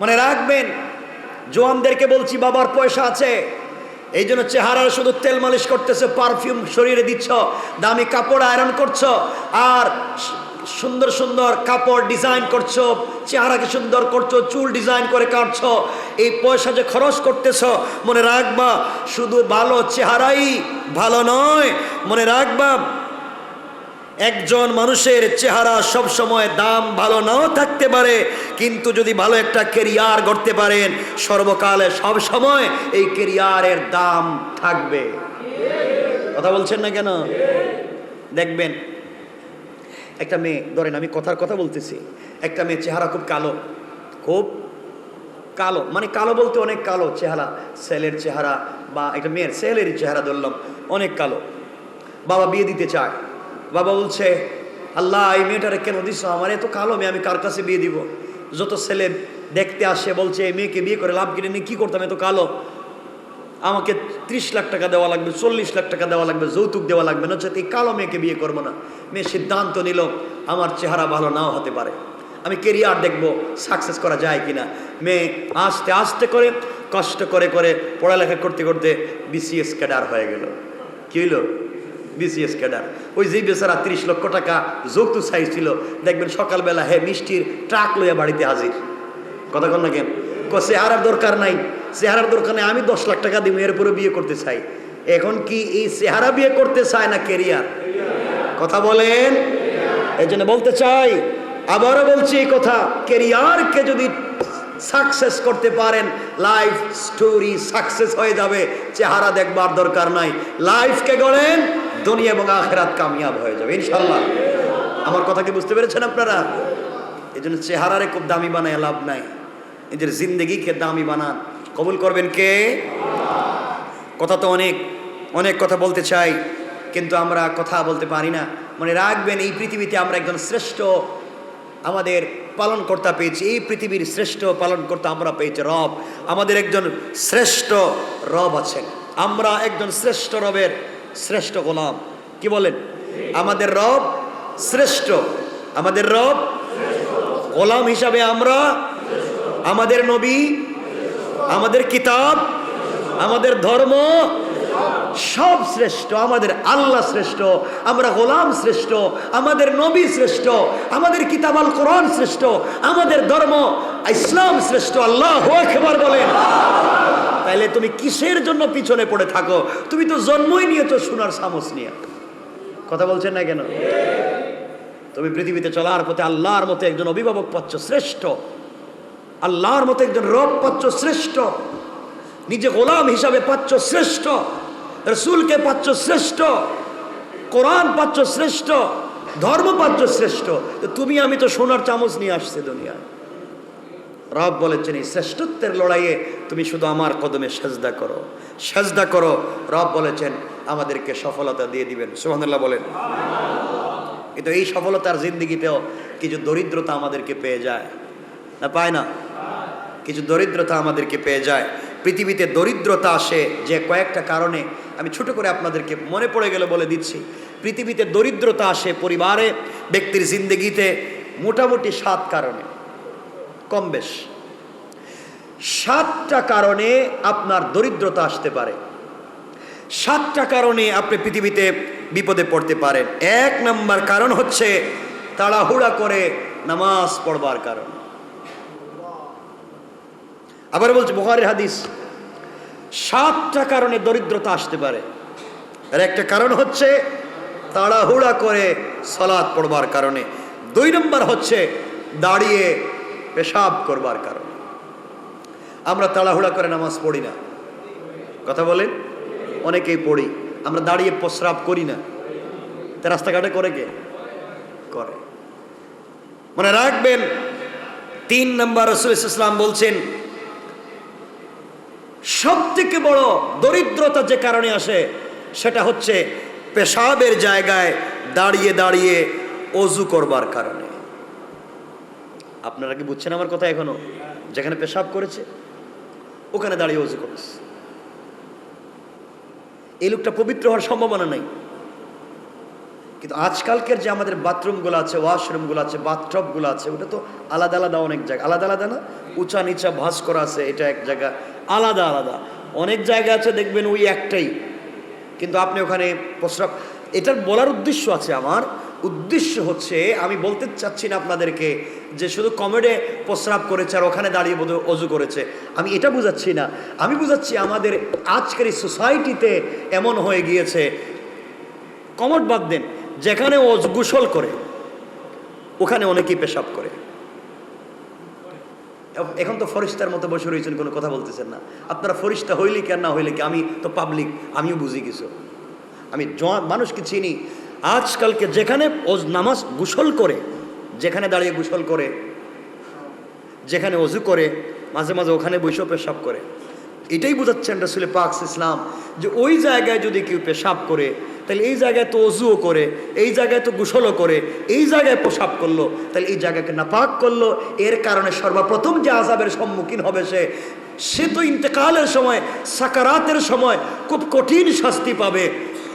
মনে রাখবেন, জওয়ানদেরকে বলছি, বাবার পয়সা আছে, এই জন্য চেহারার শুধু তেল মালিশ করতেছে, পারফিউম শরীরে দিচ্ছ, দামি কাপড় আয়রন করছো, আর সুন্দর সুন্দর কাপড় ডিজাইন করছো, চেহারাকে সুন্দর করছো, চুল ডিজাইন করে কাটছো, এই পয়সা যে খরচ করতেছো, মনে রাখবা শুধু ভালো চেহারাই ভালো নয়। মনে রাখবা একজন মানুষের চেহারা সব সময় দাম ভালো নাও থাকতে পারে, কিন্তু যদি ভালো একটা কেরিয়ার গড়তে পারেন সর্বকালে সব সময় এই কেরিয়ারের দাম থাকবে। কথা বলছেন না কেন? দেখবেন একটা মেয়ে, ধরেন আমি কথা বলতেছি, একটা মেয়ে চেহারা খুব কালো, খুব কালো, মানে কালো বলতে অনেক কালো চেহারা, ছেলের চেহারা বা একটা মেয়ের ছেলের চেহারা ধরলাম, অনেক কালো। বাবা বিয়ে দিতে চায়, বাবা বলছে আল্লাহ এই মেয়েটারে কেন দিস, আমার এত কালো মেয়ে আমি কার কাছে বিয়ে দিব? যত ছেলে দেখতে আসে বলছে এই মেয়েকে বিয়ে করে লাভ কিনে নিয়ে কী করতাম, এত কালো, আমাকে 30 লাখ টাকা দেওয়া লাগবে, 40 লাখ টাকা দেওয়া লাগবে, যৌতুক দেওয়া লাগবে, না হচ্ছে এই কালো মেয়েকে বিয়ে করবো না। মেয়ে সিদ্ধান্ত নিল আমার চেহারা ভালো নাও হতে পারে, আমি কেরিয়ার দেখবো সাকসেস করা যায় কিনা। মেয়ে আস্তে আস্তে করে কষ্ট করে করে পড়ালেখা করতে করতে বিসিএস ক্যাডার হয়ে গেল। কি হইল? BCS cadre. ওই যে বেচারা 30 লক্ষ টাকা যৌতুক চাইছিল, দেখবেন সকালবেলা হে মিষ্টির ট্রাক লইয়া বাড়িতে হাজির। কথা কন না কেন? চেহারার দরকার নাই, চেহারার দরকার নেই, আমি 10 লাখ টাকা দিব, এরপরে বিয়ে করতে চাই। এখন কি এই চেহারা বিয়ে করতে চায় না কেরিয়ার? কথা বলেন। এই জন্য বলতে চাই, আবারও বলছি এই কথা, কেরিয়ারকে যদি সাকসেস করতে পারেন লাইফ স্টোরি সাকসেস হয়ে যাবে, চেহারা দেখবার দরকার নাই। লাইফকে গড়েন, দুনিয়া এবং আখিরাত কামিয়াব হয়ে যাবে ইনশাআল্লাহ। আমার কথা কি বুঝতে পেরেছেন আপনারা? এই জন্য চেহারারে খুব দামি বানায় লাভ নাই, নিজের জিন্দগিকে দামি বানান। কবুল করবেন কে? কথা তো অনেক অনেক কথা বলতে চাই, কিন্তু আমরা কথা বলতে পারি না। মনে রাখবেন এই পৃথিবীতে আমরা একজন শ্রেষ্ঠ আমাদের পালনকর্তা পেয়েছি, এই পৃথিবীর শ্রেষ্ঠ পালনকর্তা আমরা পেয়েছি রব। আমাদের একজন শ্রেষ্ঠ রব আছেন, আমরা একজন শ্রেষ্ঠ রবের শ্রেষ্ঠ গোলাম। কি বলেন? আমাদের রব শ্রেষ্ঠ, আমাদের রব গোলাম হিসাবে আমরা, আমাদের নবী, আমাদের কিতাব, আমাদের ধর্ম সব শ্রেষ্ঠ, আমাদের আল্লাহ শ্রেষ্ঠ, আমরা গোলাম শ্রেষ্ঠ, আমাদের নবী শ্রেষ্ঠ, আমাদের কিতাব আল কোরআন শ্রেষ্ঠ, আমাদের ধর্ম ইসলাম শ্রেষ্ঠ। আল্লাহু আকবার বলেন। তাইলে তুমি কিসের জন্য পিছনে পড়ে থাকো? তুমি তো জন্মই নিয়েছো সোনার চামচ নিয়ে। কথা বলছেন না কেন? তুমি পৃথিবীতে চলার পথে আল্লাহর মতো একজন অভিভাবক পাচ্ছ শ্রেষ্ঠ, আল্লাহর মতো একজন রব পাচ্ছ শ্রেষ্ঠ, নিজে গোলাম হিসাবে পাচ্ছ শ্রেষ্ঠ, রসুলকে পাচ্ছ শ্রেষ্ঠ, কোরআন পাচ্ছ শ্রেষ্ঠ, ধর্ম পাচ্ছ শ্রেষ্ঠ। তুমি আমি তো সোনার চামচ নিয়ে আসছে দুনিয়ায়। রব বলেছেন এই শ্রেষ্ঠত্বের লড়াইয়ে তুমি শুধু আমার কদমে সেজদা করো, সেজদা করো। রব বলেছেন আমাদেরকে সফলতা দিয়ে দিবেন। সুবহানাল্লাহ বলেন। কিন্তু এই সফলতার জিন্দেগিতেও কিছু দরিদ্রতা আমাদেরকে পেয়ে যায় না, পায় না? কিছু দরিদ্রতা আমাদেরকে পেয়ে যায়। পৃথিবীতে দরিদ্রতা আসে যে কয়েকটা কারণে, আমি ছোট করে আপনাদেরকে মনে পড়ে গেলে বলে দিচ্ছি। পৃথিবীতে দরিদ্রতা আসে পরিবারে, ব্যক্তির জিন্দেগিতে মোটামুটি 7 কারণে, কম বেশ 7টা কারণে আপনার দরিদ্রতা আসতে পারে। 7টা কারণে আপনি পৃথিবীতে বিপদে পড়তে পারেন। 1 নম্বর কারণ হচ্ছে তাড়াহুড়া করে নামাজ পড়বার কারণ। আবার বলছি বুখারীর হাদিস, 7টা কারণে দরিদ্রতা আসতে পারে। আর একটা কারণ হচ্ছে তাড়াহুড়া করে সালাত পড়বার কারণে। 2 নম্বর হচ্ছে দাঁড়িয়ে পেশাব করবার কারণে। আমরা তাড়াহুড়া করে নামাজ পড়ি না। কথা বলেন? অনেকেই পড়ি, আমরা দাঁড়িয়ে প্রস্রাব করি না। তা রাস্তাঘাটে করে কে? করে। মনে রাখবেন 3 নম্বর রাসূল সাল্লাল্লাহু আলাইহি ওয়াসাল্লাম বলছেন সব থেকে বড় দরিদ্রতা যে কারণে আসে সেটা হচ্ছে পেশাবের জায়গায় দাঁড়িয়ে দাঁড়িয়ে ওযু করবার কারণে। আপনারা কি বুঝছেন আমার কথা? এখনো যেখানে পেশাব করেছে ওখানে দাঁড়িয়ে ওযু করেছে, এই লোকটা পবিত্র হওয়ার সম্ভাবনা নাই। কিন্তু আজকালকের যে আমাদের বাথরুমগুলো আছে, ওয়াশরুমগুলো আছে, বাথটবগুলো আছে, ওটা তো আলাদা আলাদা অনেক জায়গা, আলাদা আলাদা না, উঁচা নিচা ভাঁজ করা আছে, এটা এক জায়গা, আলাদা আলাদা অনেক জায়গা আছে দেখবেন ওই একটাই, কিন্তু আপনি ওখানে প্রস্রাব। এটার বলার উদ্দেশ্য আছে আমার, উদ্দেশ্য হচ্ছে, আমি বলতে চাচ্ছি না আপনাদেরকে যে শুধু কমেডে প্রস্রাব করেছে আর ওখানে দাঁড়িয়ে বোধহয় অজু করেছে, আমি এটা বুঝাচ্ছি না। আমি বুঝাচ্ছি আমাদের আজকের এই সোসাইটিতে এমন হয়ে গিয়েছে, কমোড বাদ দেন, যেখানে গোসল করে ওখানে অনেকেই পেশাব করে। এখন তো ফরিস্তার মতো বসে রয়েছেন, কোনো কথা বলতেছেন না। আপনারা ফরিস্তা হইলে কি আর না হইলে কি, আমি তো পাবলিক, আমিও বুঝি কিছু। আমি মানুষকে চিনি, আজকালকে যেখানে নামাজ গোসল করে, যেখানে দাঁড়িয়ে গোসল করে, যেখানে অজু করে, মাঝে মাঝে ওখানে বসেও পেশাব করে। এটাই বোঝাচ্ছেন রাসূল পাক ইসলাম যে ওই জায়গায় যদি কেউ পেশাব করে, তাহলে এই জায়গায় তো অজুও করে, এই জায়গায় তো গোসলও করে, এই জায়গায় পেশাব করলো, তাহলে এই জায়গাকে নাপাক করলো। এর কারণে সর্বপ্রথম যে আযাবের সম্মুখীন হবে সে তো ইন্তেকালের সময়, সাকারাতের সময় খুব কঠিন শাস্তি পাবে,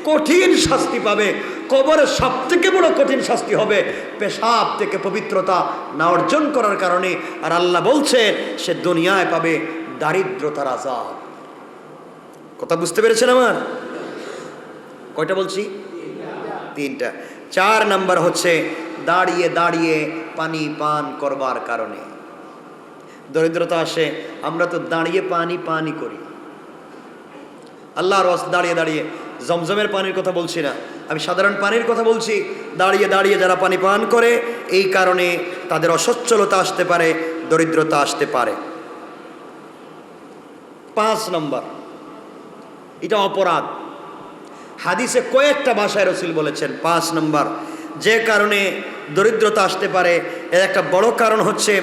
কঠিন শাস্তি পাবে। কবরের সব থেকে বড় কঠিন শাস্তি হবে পেশাব থেকে পবিত্রতা না অর্জন করার কারণে। আর আল্লাহ বলছে সে দুনিয়ায় পাবে দারিদ্রতার আযাব। কথা বুঝতে পেরেছেন আমার? কয়টা বলছি? তিনটা। 4 নাম্বার হচ্ছে দাঁড়িয়ে দাঁড়িয়ে পানি পান করবার কারণে দরিদ্রতা আসে। আমরা তো দাঁড়িয়ে পানি করি। আল্লাহর ওয়াস্তে দাঁড়িয়ে দাঁড়িয়ে, জমজমের পানির কথা বলছি না, আমি সাধারণ পানির কথা বলছি। দাঁড়িয়ে দাঁড়িয়ে যারা পানি পান করে, এই কারণে তাদের অসচ্ছলতা আসতে পারে, দরিদ্রতা আসতে পারে। 5 নম্বর, এটা অপরাধ। হাদিসে কয়েকটা ভাষায় রাসূল বলেছেন 5 নম্বর যে কারণে দরিদ্রতা আসতে পারে, এর একটা বড় কারণ হচ্ছে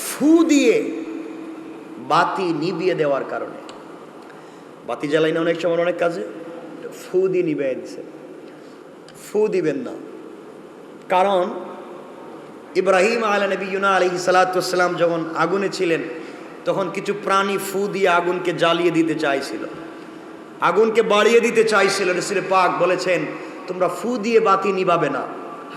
ফু দিয়ে বাতি নিভিয়ে দেওয়ার কারণে। বাতি জ্বালাই না অনেক সময় অনেক কাজে, ফু দিয়ে নিভিয়ে দিছে। ফু দিবেন না, কারণ ইব্রাহিম আলাইহিস সালাতু ওয়াস সালাম যখন আগুনে ছিলেন, তখন কিছু প্রাণী ফু দিয়ে আগুনকে জ্বালিয়ে দিতে চাইছিল, আগুনকে বাড়িয়ে দিতে চাইছিল। রাসূল পাক বলেছেন তোমরা ফু দিয়ে বাতি নিভাবে না,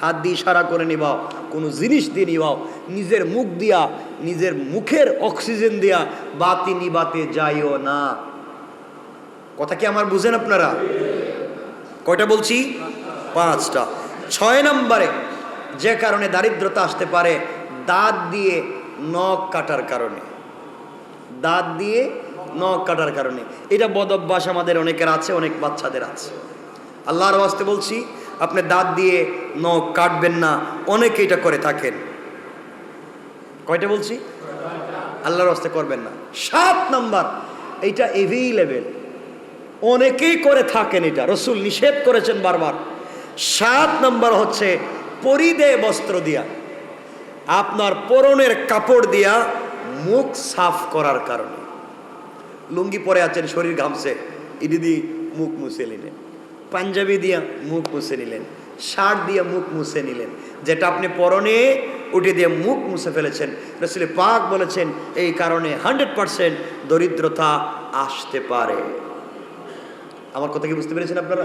হাত দিয়ে ইশারা করে নিভাও, কোনো জিনিস দিয়ে নিভাও, নিজের মুখ দিয়া, নিজের মুখের অক্সিজেন দিয়া বাতি নিভাতে যাইও না। কথা কি আমার বুঝেন আপনারা? কয়টা বলছি? 5টা। 6 নম্বরে যে কারণে দারিদ্রতা আসতে পারে, দাঁত দিয়ে নখ কাটার কারণে। দাঁত দিয়ে নখ কাটার কারণে। এটা বদ অভ্যাস আমাদের অনেকের আছে, অনেক বাচ্চাদের আছে। আল্লাহর ওয়াস্তে বলছি, আপনি দাঁত দিয়ে নখ কাটবেন না। অনেকে এটা করে থাকেন। কয়টা বলছি? আল্লাহর ওয়াস্তে করবেন না। 7 নম্বর, এইটা এভেইলেবল, অনেকেই করে থাকেন, এটা রাসূল নিষেধ করেছেন বারবার। 7 নম্বর হচ্ছে পরিধেয় বস্ত্র দিয়া, আপনার পরনের কাপড় দিয়া মুখ সাফ করার কারণে। লুঙ্গি পরে আছেন, শরীর ঘামছে, ইডি দিয়ে মুখ মুছে নিলেন, পাঞ্জাবি দিয়া মুখ মুছে নিলেন, শার্ট দিয়ে মুখ মুছে নিলেন, যেটা আপনি পরনে উঠে দিয়ে মুখ মুছে ফেলেছেন। রাসূল পাক বলেছেন এই কারণে 100% দরিদ্রতা আসতে পারে। আমার কথা কি বুঝতে পেরেছেন আপনারা?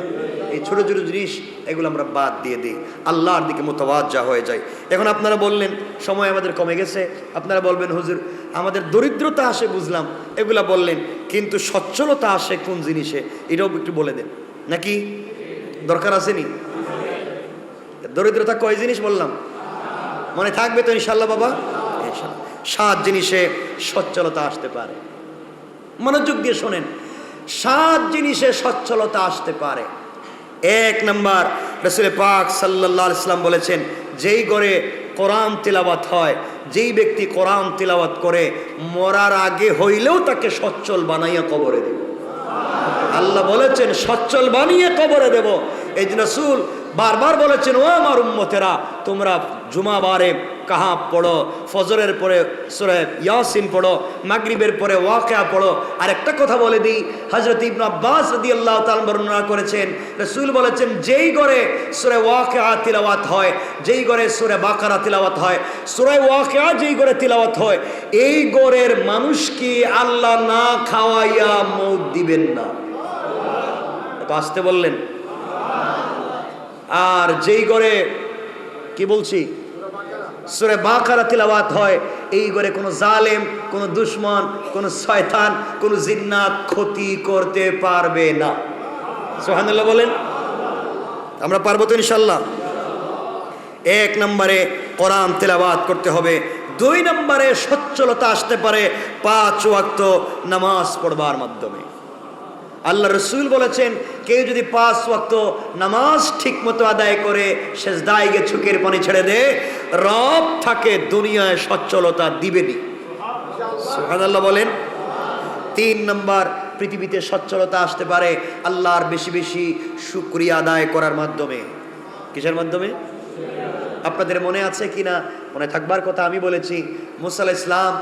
এই ছোট ছোট জিনিস এগুলো আমরা বাদ দিয়ে দিই, আল্লাহর দিকে মুতাওয়াজ্জা হয়ে যায়। এখন আপনারা বললেন সময় আমাদের কমে গেছে, আপনারা বলবেন হুজুর আমাদের দরিদ্রতা আসে বুঝলাম, এগুলা বললেন, কিন্তু সচ্ছলতা আসে কোন জিনিসে, এটাও একটু বলে দেন নাকি? দরকার আসেনি? দরিদ্রতা কয় জিনিস বললাম, মনে থাকবে তো ইনশাল্লাহ বাবা? 7 জিনিসে সচ্ছলতা আসতে পারে। মনোযোগ দিয়ে শোনেন, 7 জিনিসে সচ্ছলতা আসতে পারে। 1 নম্বর, রাসূল পাক সাল্লাল্লাহু আলাইহি ওয়াসাল্লাম বলেছেন যেই ঘরে কোরআন তিলাওয়াত হয়, যেই ব্যক্তি কোরআন তিলাওয়াত করে, মরার আগে হইলেও তাকে সচ্ছল বানাইয়া কবরে দেব। আল্লাহ বলেছেন সচ্ছল বানিয়ে কবরে দেব। এই জন্য রাসূল বারবার বলেছেন ও আমার উম্মতেরা, তোমরা জুমাবারে কাহাব পড়ো, ফজরের পরে সূরা ইয়াসিন পড়ো, মাগরিবের পরে ওয়াকিয়া পড়ো। আর একটা কথা বলে দিই, হযরত ইবনে আব্বাস রাদিয়াল্লাহু তাআলা বর্ণনা করেছেন, রাসূল বলেছেন যেই ঘরে সূরা ওয়াকিয়া তিলাওয়াত হয়, যেই ঘরে সূরা বাকারা তিলাওয়াত হয়, সূরা ওয়াকিয়া যেই ঘরে তিলাওয়াত হয়, এই ঘরের মানুষকে আল্লাহ না খাওয়াইয়া মউত দিবেন না। তো আসতে বললেন। আর যেই ঘরে কি বলছি সূরা বাকারা তিলাওয়াত হয়, এই ঘরে কোনো জালেম, কোনো দুশমন, কোনো শয়তান, কোনো জিন্নাত ক্ষতি করতে পারবে না। সুবহানাল্লাহ বলেন। আমরা পারবো তো ইনশাআল্লাহ? এক নম্বরে কোরআন তেলাওয়াত করতে হবে, 2 নম্বরে সচ্ছলতা আসতে পারে 5 ওয়াক্ত নামাজ পড়বার মাধ্যমে। আল্লাহ রসুল বলেছেন, কেউ যদি 5 ওয়াক্ত নামাজ ঠিক মতো আদায় করে সেজদায় গিয়ে চোখের পানি ছেড়ে দে, রব থাকে দুনিয়ায় সচ্ছলতা দিবেনি। সুবহানাল্লাহ বলেন। 3 নম্বর, পৃথিবীতে সচ্ছলতা আসতে পারে আল্লাহর বেশি বেশি শুকরিয়া আদায় করার মাধ্যমে। কিসের মাধ্যমে? আপনাদের মনে আছে কিনা, মনে থাকবার কথা, আমি বলেছি মুসা আলাইহিস সালাম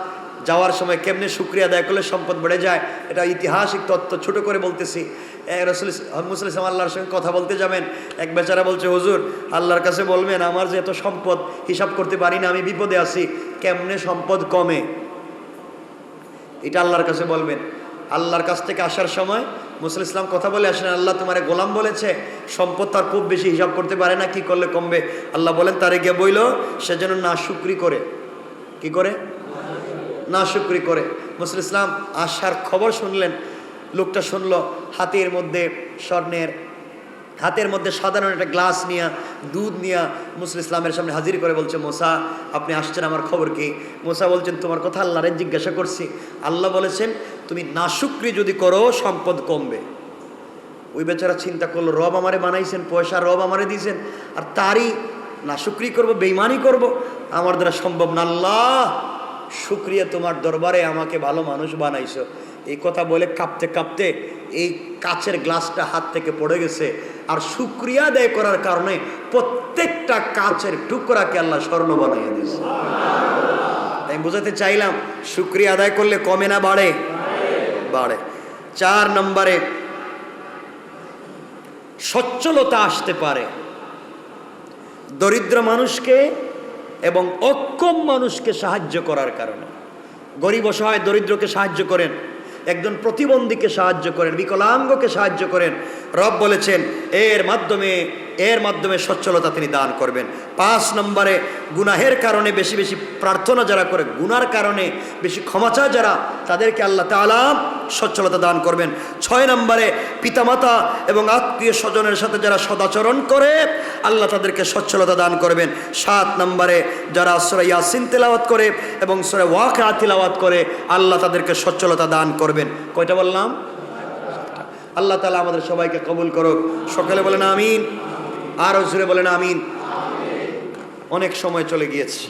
যাওয়ার সময় কেমনে শুকরিয়া আদায় করলে সম্পদ বেড়ে যায়, এটা ঐতিহাসিক তত্ত্ব, ছোট করে বলতেছি। রাসূল মুসা আলাইহিস সালাম আল্লাহর সঙ্গে কথা বলতে যাবেন, এক বেচারা বলছে, হুজুর আল্লাহর কাছে বলবেন আমার যে এত সম্পদ হিসাব করতে পারি না, আমি বিপদে আছি, কেমনে সম্পদ কমে, এটা আল্লাহর কাছে বলবেন। আল্লাহর কাছ থেকে আসার সময় মুসা আলাইহিস সালাম কথা বলে আসেন, আল্লাহ তোমার গোলাম বলেছে সম্পদ তার খুব বেশি হিসাব করতে পারে না, কি করলে কমবে? আল্লাহ বলেন তারে গিয়ে বইল সে যেন না শুকরি করে। কি করে? না শুকরি করে। মুসা আলাইহিস সালাম আসার খবর শুনলেন, লোকটা শুনলো, হাতের মধ্যে সাধারণ একটা গ্লাস নিয়ে দুধ নিয়ে মুসা আলাইহিস সালামের সামনে হাজির করে বলছে, মুসা আপনি আসছেন, আমার খবর কি? মুসা বলছেন, তোমার কথা আল্লাহরে জিজ্ঞাসা করছি, আল্লাহ বলেছেন তুমি নাশুকরি যদি করো সম্পদ কমবে। ওই বেচারা চিন্তা করলো, রব আমারে বানাইছেন, পয়সা রব আমারে দিয়েছেন, আর তারই নাশুকরি করব, বেঈমানি করব, আমার দ্বারা সম্ভব না। আল্লাহ শুকরিয়া তোমার দরবারে আমাকে ভালো মানুষ বানাইছো। এই কথা বলে কাঁপতে কাঁপতে এই কাচের গ্লাসটা হাত থেকে পড়ে গেছে, আর শুকরিয়া আদায় করার কারণে প্রত্যেকটা কাচের টুকরাকে আল্লাহ স্বর্ণ বানাইয়া দিয়েছে। আমি বোঝাতে চাইলাম, শুকরিয়া আদায় করলে কমে না বাড়ে? বাড়ে। 4 নম্বরে সচ্ছলতা আসতে পারে দরিদ্র মানুষকে এবং অক্ষম মানুষকে সাহায্য করার কারণে। গরিব অসহায় দরিদ্রকে সাহায্য করেন, একজন প্রতিবন্ধীকে সাহায্য করেন, বিকলাঙ্গকে সাহায্য করেন। রব বলেছেন এর মাধ্যমে সচ্ছলতা তিনি দান করবেন। 5 নম্বরে গুনাহের কারণে বেশি বেশি প্রার্থনা যারা করে, গুনার কারণে বেশি ক্ষমা চায় যারা, তাদেরকে আল্লাহ তাআলা সচ্ছলতা দান করবেন। 6 নম্বরে পিতামাতা এবং আত্মীয় স্বজনের সাথে যারা সদাচরণ করে আল্লাহ তাদেরকে সচ্ছলতা দান করবেন। 7 নম্বরে যারা সূরা ইয়াসিন তেলাওয়াত করে এবং সূরা ওয়াকিয়া তেলাওয়াত করে আল্লাহ তাদেরকে সচ্ছলতা দান করবেন। কয়টা বললাম? আল্লাহ তাআলা আমাদের সবাইকে কবুল করুক। সকালে বলেন আমিন, আরো জোরে বলেন আমিন। অনেক সময় চলে গিয়েছে।